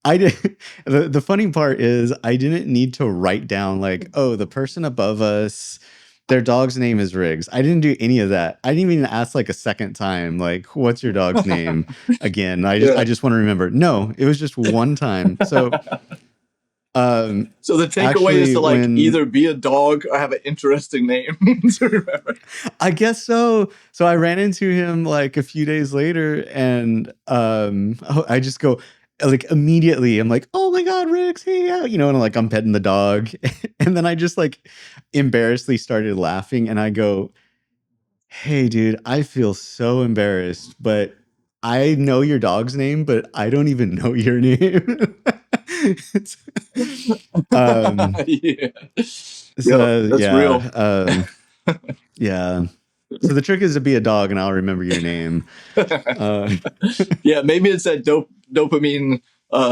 I did the funny part is I didn't need to write down like, "Oh, the person above us, their dog's name is Riggs." I didn't do any of that. I didn't even ask like a second time, like, "What's your dog's name?" Again. I Yeah. just want to remember. No, it was just one time. So So the takeaway is actually to like when either be a dog or have an interesting name to remember. I guess so. So I ran into him like a few days later, and I just go like immediately. I'm like, "Oh my god, Riggs, hey, yeah," and like I'm petting the dog, and then I just like embarrassedly started laughing, and I go, "Hey, dude, I feel so embarrassed, but I know your dog's name, but I don't even know your name." It's- um. Yeah. Yep, So that's real. yeah. Yeah. So the trick is to be a dog, and I'll remember your name. Uh, Yeah, maybe it's that dopamine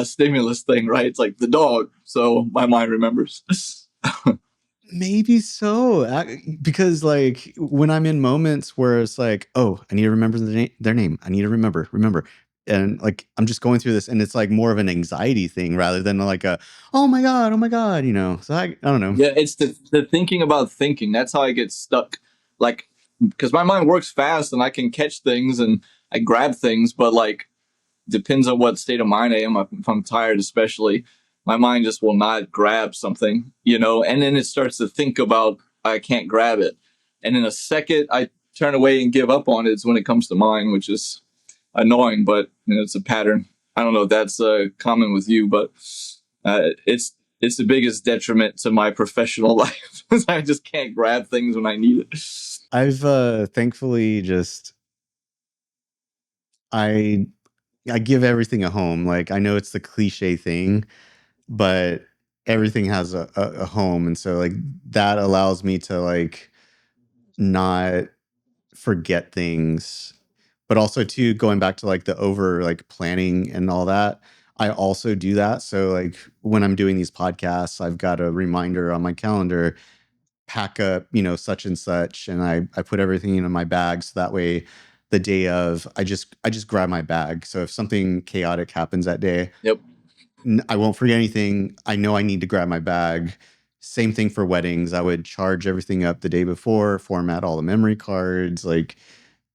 stimulus thing, right? It's like the dog, so my mind remembers. maybe so, because like when I'm in moments where it's like, oh, I need to remember their name. I need to remember, and like I'm just going through this, and it's like more of an anxiety thing rather than like a, oh my god, oh my god, So I don't know. Yeah, it's the thinking about thinking. That's how I get stuck. Like, because my mind works fast and I can catch things and I grab things, but like depends on what state of mind I am. If I'm tired, especially, my mind just will not grab something, and then it starts to think about I can't grab it. And in a second, I turn away and give up on it. It's when it comes to mine, which is annoying, but it's a pattern. I don't know if that's common with you, but it's the biggest detriment to my professional life. I just can't grab things when I need it. I've thankfully just I I give everything a home. Like I know it's the cliche thing, but everything has a home, and so like that allows me to like not forget things, but also too going back to like the over like planning and all that. I also do that. So like when I'm doing these podcasts, I've got a reminder on my calendar, pack up, such and such, and I put everything in my bag so that way the day of I just grab my bag. So if something chaotic happens that day, Yep. I won't forget anything. I know I need to grab my bag. Same thing for weddings. I would charge everything up the day before, format all the memory cards, like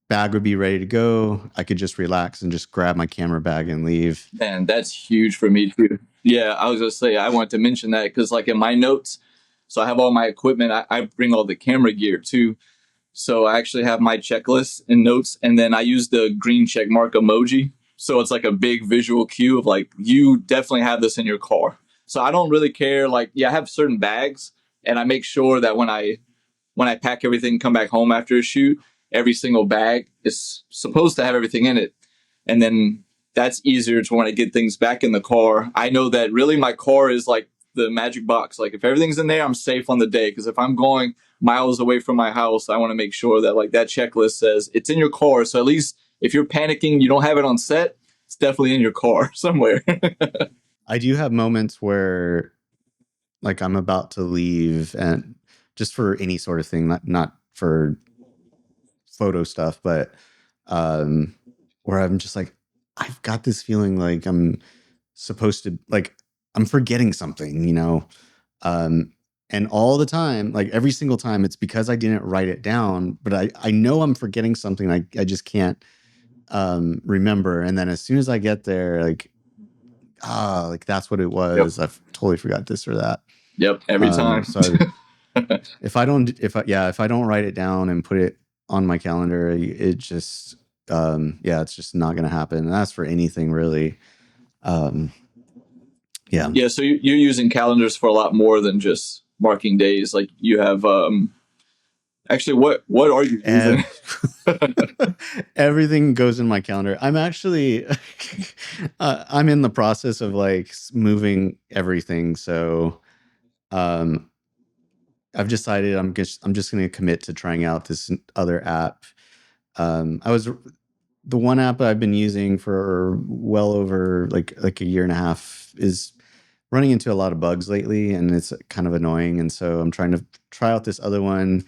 bag would be ready to go. I could just relax and just grab my camera bag and leave. Man, that's huge for me too. Yeah, I was gonna say I wanted to mention that because like in my notes, so I have all my equipment. I bring all the camera gear too. So I actually have my checklist and notes, and then I use the green check mark emoji. So it's like a big visual cue of like, you definitely have this in your car. So I don't really care. Like, yeah, I have certain bags, and I make sure that when I pack everything, come back home after a shoot, every single bag is supposed to have everything in it. And then that's easier to want to get things back in the car. I know that really my car is like the magic box. Like if everything's in there, I'm safe on the day. Because if I'm going miles away from my house, I want to make sure that like that checklist says it's in your car. So at least if you're panicking, you don't have it on set, it's definitely in your car somewhere. I do have moments where like I'm about to leave, and just for any sort of thing, not for photo stuff, but where I'm just like, I've got this feeling like I'm supposed to, like, I'm forgetting something, you know? And all the time, like every single time, it's because I didn't write it down, but I know I'm forgetting something. I just can't remember. And then as soon as I get there, like, like that's what it Yep. was. I've totally forgot this or that. Yep. Every time. So if I don't write it down and put it on my calendar, it just, it's just not going to happen. And that's for anything really. Yeah. So you're using calendars for a lot more than just marking days. Like you have, actually, what are you using? Everything goes in my calendar. I'm actually, I'm in the process of like moving everything. So, I've decided I'm just going to commit to trying out this other app. The one app I've been using for well over like a year and a half is running into a lot of bugs lately, and it's kind of annoying. And so I'm trying to try out this other one.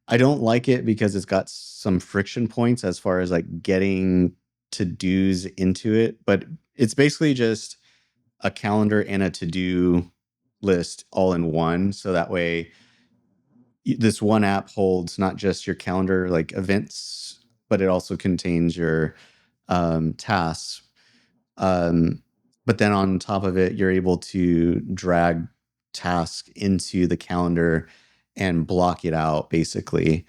I don't like it because it's got some friction points as far as like getting to-dos into it, but it's basically just a calendar and a to-do list all in one. So that way this one app holds not just your calendar like events, but it also contains your tasks. But then on top of it, you're able to drag tasks into the calendar and block it out basically.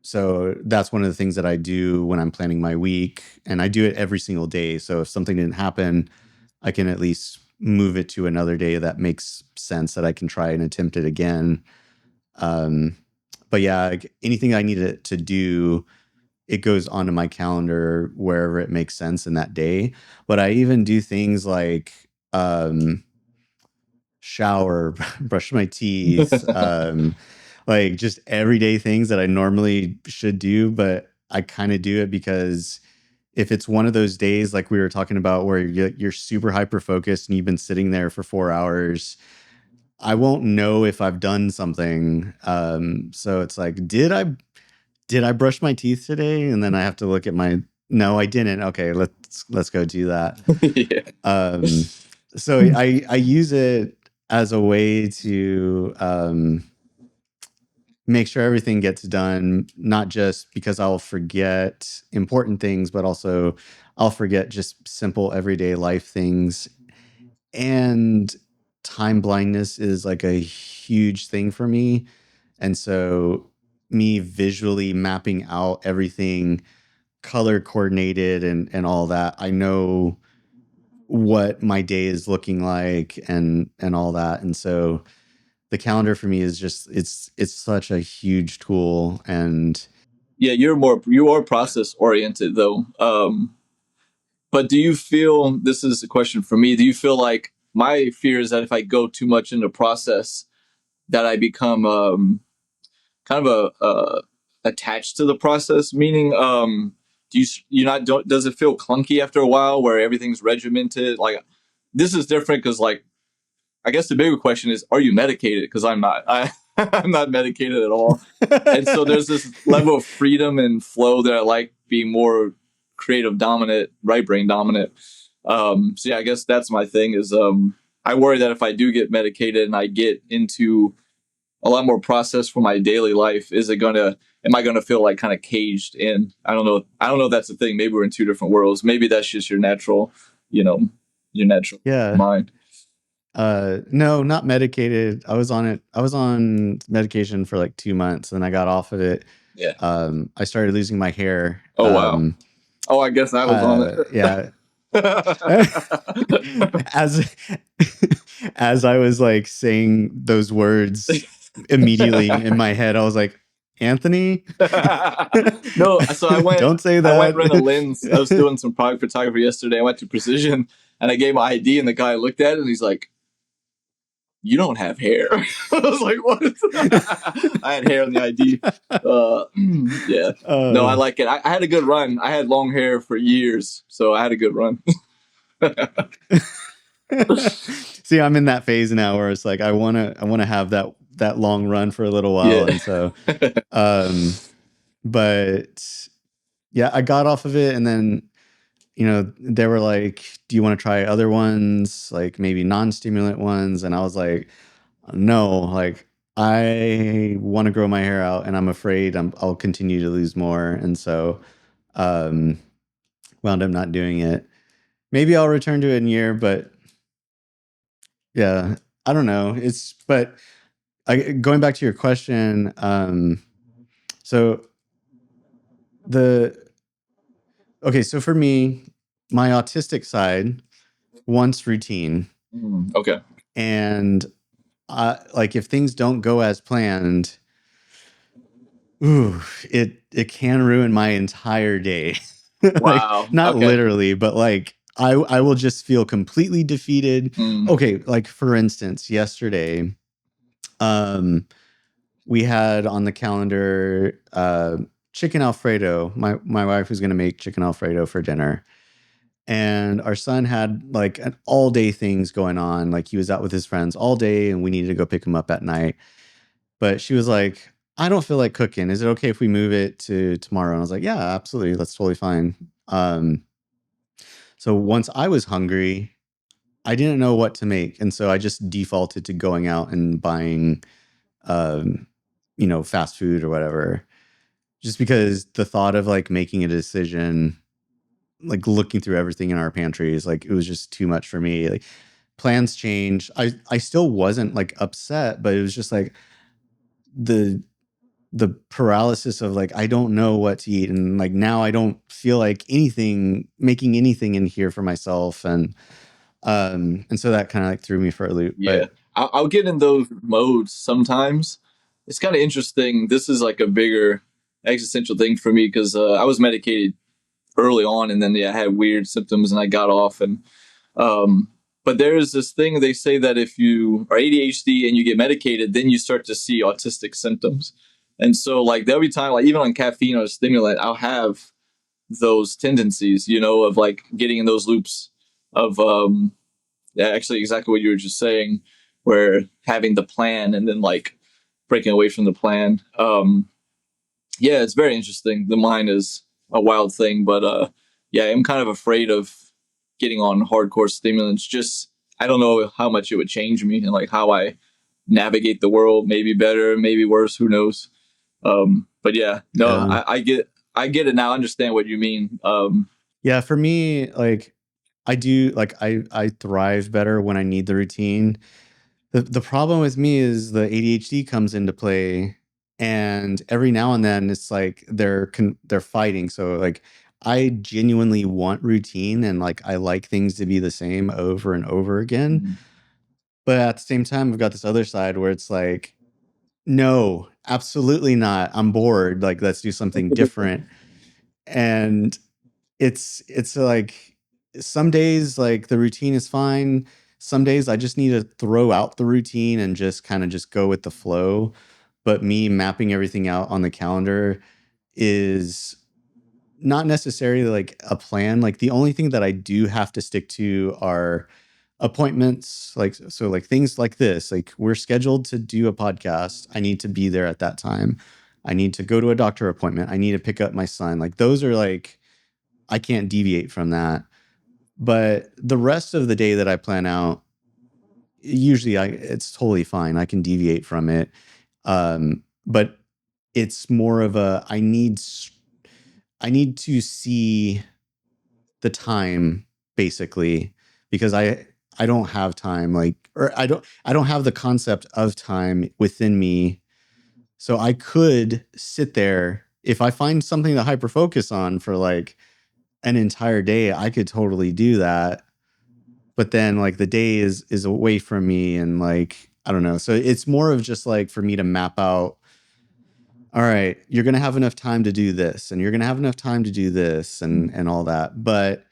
So that's one of the things that I do when I'm planning my week, and I do it every single day. So if something didn't happen, I can at least move it to another day that makes sense, that I can try and attempt it again. But yeah, like anything I need it to do, it goes onto my calendar wherever it makes sense in that day. But I even do things like shower, brush my teeth, like just everyday things that I normally should do, but I kind of do it because if it's one of those days like we were talking about where you're super hyper focused and you've been sitting there for 4 hours, I won't know if I've done something. So it's like, did I brush my teeth today? And then I have to look at my, no, I didn't. Okay, let's go do that. Yeah. So I use it as a way to make sure everything gets done, not just because I'll forget important things, but also I'll forget just simple everyday life things. And time blindness is like a huge thing for me. And so me visually mapping out everything color coordinated and all that, I know what my day is looking like and all that. And so the calendar for me is just, it's such a huge tool. And Yeah, you are process oriented though. But do you feel, this is a question for me, do you feel like my fear is that if I go too much into process, that I become kind of attached to the process? Meaning, do you not don't does it feel clunky after a while where everything's regimented? Like this is different because like I guess the bigger question is, are you medicated? Because I'm not. I'm not medicated at all. And so there's this level of freedom and flow that I like, being more creative dominant, right brain dominant. So yeah, I guess that's my thing is I worry that if I do get medicated and I get into a lot more process for my daily life, am I gonna feel like kind of caged in? I don't know. I don't know if that's the thing. Maybe we're in two different worlds. Maybe that's just your natural, you know, your natural yeah. mind. No, not medicated. I was on medication for like 2 months, and I got off of it. Yeah. I started losing my hair. Oh wow. Oh, I guess I was on it. Yeah. as as I was like saying those words immediately in my head, I was like, Anthony. No, so Don't say I went rent a that. lens. I was doing some product photography yesterday. I went to Precision and I gave my ID and the guy looked at it and he's like, "You don't have hair." I was like, "What?" I had hair on the ID. Yeah. No, I uh, like it. I had a good run. I had long hair for years, so I had a good run. See, I'm in that phase now where it's like I wanna have that long run for a little while, Yeah. and so but yeah, I got off of it, and then they were like, "Do you want to try other ones, like maybe non-stimulant ones?" And I was like, "No, like I want to grow my hair out, and I'm afraid I'll continue to lose more." And so um, wound up not doing it. Maybe I'll return to it in a year, but yeah, I don't know. But going back to your question, so the okay, so for me, my autistic side wants routine, Okay. and like if things don't go as planned, ooh, it can ruin my entire day. Like Wow. not Okay. literally, but like I will just feel completely defeated. Mm. Okay, like for instance, yesterday, um, we had on the calendar chicken Alfredo. My wife was gonna make chicken Alfredo for dinner. And our son had like an all day things going on. Like he was out with his friends all day and we needed to go pick him up at night. But she was like, I don't feel like cooking. Is it okay if we move it to tomorrow? And I was like, yeah, absolutely. That's totally fine. So once I was hungry, I didn't know what to make. And so I just defaulted to going out and buying, um, fast food or whatever, just because the thought of like making a decision, like looking through everything in our pantries, like it was just too much for me. Like plans change. I still wasn't like upset, but it was just like the the paralysis of like I don't know what to eat, and like now I don't feel like making anything in here for myself, and so that kind of like threw me for a loop. Yeah. But I'll get in those modes sometimes. It's kind of interesting. This is like a bigger existential thing for me because I was medicated early on, and then I had weird symptoms, and I got off. And um, but there's this thing they say that if you are ADHD and you get medicated, then you start to see autistic symptoms. And so like there'll be time like even on caffeine or a stimulant, I'll have those tendencies, of like getting in those loops of yeah, actually exactly what you were just saying, where having the plan and then like breaking away from the plan. Yeah, it's very interesting. The mind is a wild thing, but yeah, I'm kind of afraid of getting on hardcore stimulants. Just I don't know how much it would change me and like how I navigate the world. Maybe better, maybe worse. Who knows? But yeah, no, yeah, I get it now. I understand what you mean. yeah, for me, like I do, like I thrive better when I need the routine. The problem with me is the ADHD comes into play, and every now and then it's like they're fighting. So like I genuinely want routine, and like I like things to be the same over and over again. Mm. But at the same time, I've got this other side where it's like, no, absolutely not. I'm bored. Like let's do something different. And it's like some days like the routine is fine. Some days I just need to throw out the routine and just kind of just go with the flow. But me mapping everything out on the calendar is not necessarily like a plan. Like the only thing that I do have to stick to are appointments. Like so like things like this. Like we're scheduled to do a podcast. I need to be there at that time. I need to go to a doctor appointment. I need to pick up my son. Like those are like I can't deviate from that. But the rest of the day that I plan out, usually it's totally fine. I can deviate from it. But it's more of a I need to see the time basically because I don't have time like or I don't have the concept of time within me. So I could sit there if I find something to hyper focus on for like an entire day, I could totally do that. But then like the day is away from me and like I don't know. So it's more of just like for me to map out all right, you're going to have enough time to do this, and you're going to have enough time to do this, and all that. But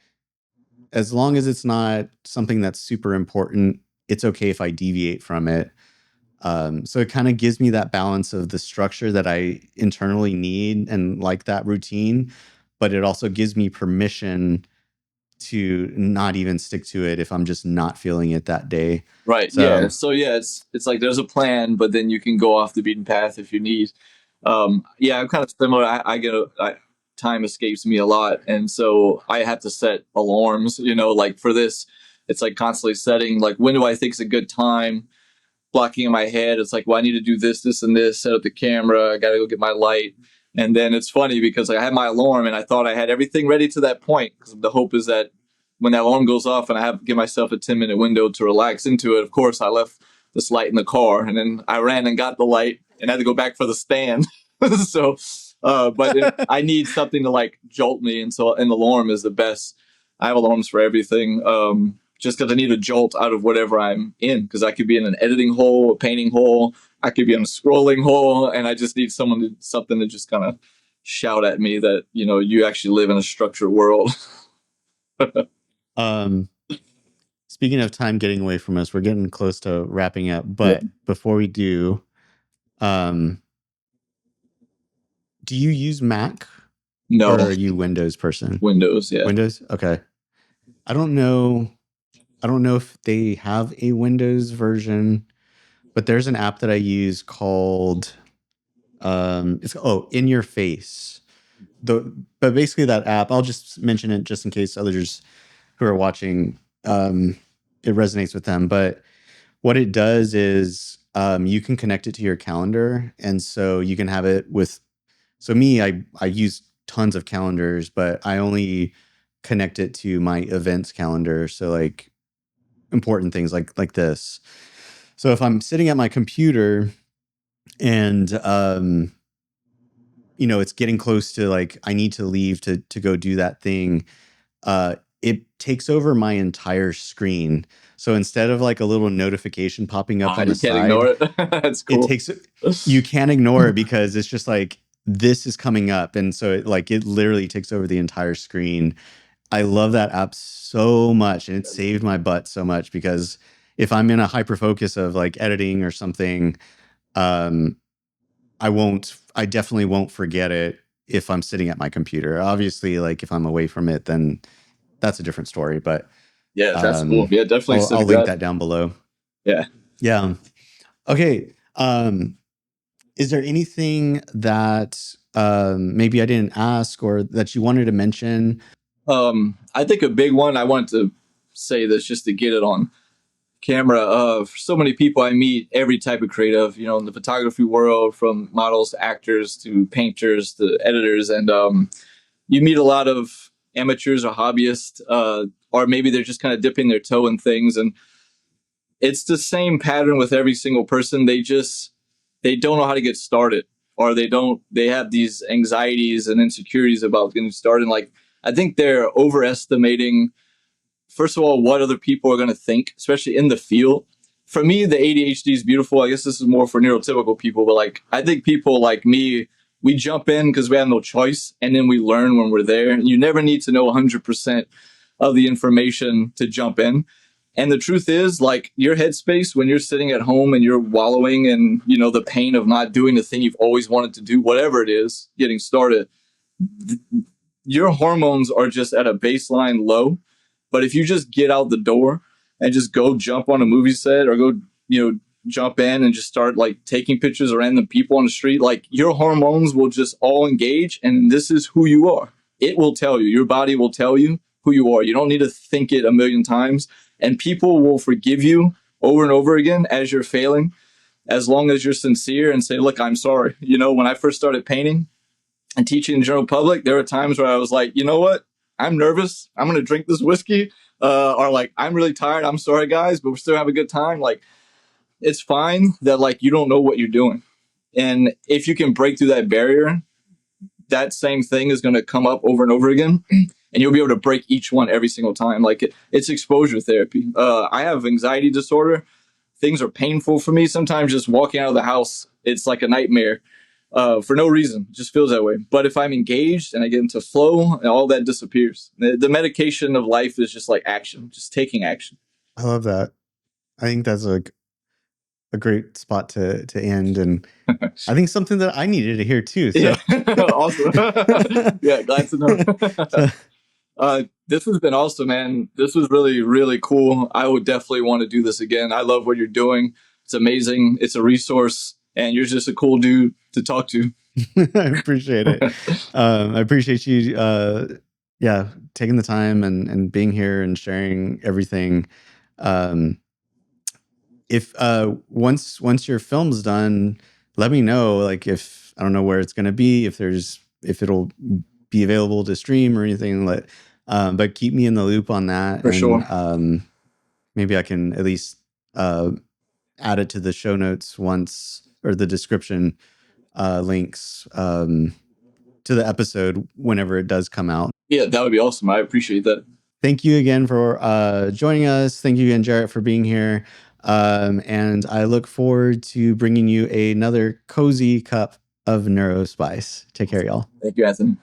as long as it's not something that's super important, it's okay if I deviate from it. So it kind of gives me that balance of the structure that I internally need and like that routine, but it also gives me permission to not even stick to it if I'm just not feeling it that day. Right. Yeah. So, So yeah, it's like there's a plan, but then you can go off the beaten path if you need. Yeah, I'm kind of similar. Time escapes me a lot, and so I have to set alarms. Like for this, it's like constantly setting like when do I think is a good time, blocking in my head. It's like, well, I need to do this, this, and this. Set up the camera. I got to go get my light. And then it's funny because like, I had my alarm and I thought I had everything ready to that point. Because the hope is that when that alarm goes off and I have to give myself a 10-minute window to relax into it, of course, I left this light in the car. And then I ran and got the light and had to go back for the stand. So, I need something to like jolt me. And so an alarm is the best. I have alarms for everything. Just because I need a jolt out of whatever I'm in, because I could be in an editing hole, a painting hole, I could be in a scrolling hole, and I just need something to just kind of shout at me that you actually live in a structured world. um, speaking of time getting away from us, we're getting close to wrapping up. But before we do, do you use Mac? No. Or are you Windows person? Windows, yeah. Windows? Okay. I don't know if they have a Windows version, but there's an app that I use called it's In Your Face. But basically that app, I'll just mention it just in case others who are watching it resonates with them. But what it does is you can connect it to your calendar, and so you can have it with. So me, I use tons of calendars, but I only connect it to my events calendar. So like important things like this. So if I'm sitting at my computer and it's getting close to like I need to leave to go do that thing, it takes over my entire screen. So instead of like a little notification popping up on the side, ignore it. That's cool. You can't ignore it because it's just like this is coming up, and so it literally takes over the entire screen. I love that app so much, and it saved my butt so much because if I'm in a hyper focus of like editing or something, I definitely won't forget it if I'm sitting at my computer. Obviously, like if I'm away from it, then that's a different story. But yeah, that's cool. Yeah, definitely. I'll link that down below. Yeah. Yeah. Okay. Is there anything that maybe I didn't ask or that you wanted to mention? I think a big one, I wanted to say this just to get it on camera. For so many people I meet, every type of creative, in the photography world, from models to actors to painters to editors, and you meet a lot of amateurs or hobbyists, or maybe they're just kind of dipping their toe in things, and it's the same pattern with every single person. They don't know how to get started, or they have these anxieties and insecurities about getting started. Like, I think they're overestimating, first of all, what other people are going to think, especially in the field. For me, the ADHD is beautiful. I guess this is more for neurotypical people, but like, I think people like me, we jump in because we have no choice, and then we learn when we're there. You never need to know 100% of the information to jump in. And the truth is, like, your headspace when you're sitting at home and you're wallowing in, the pain of not doing the thing you've always wanted to do, whatever it is, getting started, your hormones are just at a baseline low. But if you just get out the door and just go jump on a movie set, or go, jump in and just start like taking pictures of random people on the street, like, your hormones will just all engage, and this is who you are. It will tell you, your body will tell you who you are. You don't need to think it a million times, and people will forgive you over and over again as you're failing, as long as you're sincere and say, look, I'm sorry. When I first started painting and teaching the general public, there were times where I was like, you know what? I'm nervous. I'm going to drink this whiskey. Or like, I'm really tired. I'm sorry, guys, but we're still having a good time. Like, it's fine that like you don't know what you're doing. And if you can break through that barrier, that same thing is going to come up over and over again. And you'll be able to break each one every single time. Like, it's exposure therapy. I have anxiety disorder. Things are painful for me. Sometimes just walking out of the house, it's like a nightmare. for no reason. It just feels that way. But if I'm engaged and I get into flow, all that disappears. The medication of life is just like action, just taking action. I love that. I think that's a great spot to end, and I think something that I needed to hear too. So. Yeah, awesome. Yeah, glad to know. This has been awesome, man. This was really, really cool. I would definitely want to do this again. I love what you're doing. It's amazing. It's a resource, and you're just a cool dude to talk to. I appreciate it. I appreciate you, taking the time and being here and sharing everything. If once your film's done, let me know. Like, if I don't know where it's going to be, if it'll be available to stream or anything. But keep me in the loop on that. For sure. Maybe I can at least add it to the show notes or the description links to the episode whenever it does come out. Yeah, that would be awesome. I appreciate that. Thank you again for joining us. Thank you again, Jarett, for being here. And I look forward to bringing you another cozy cup of Neurospice. Take care, y'all. Thank you, Anthony.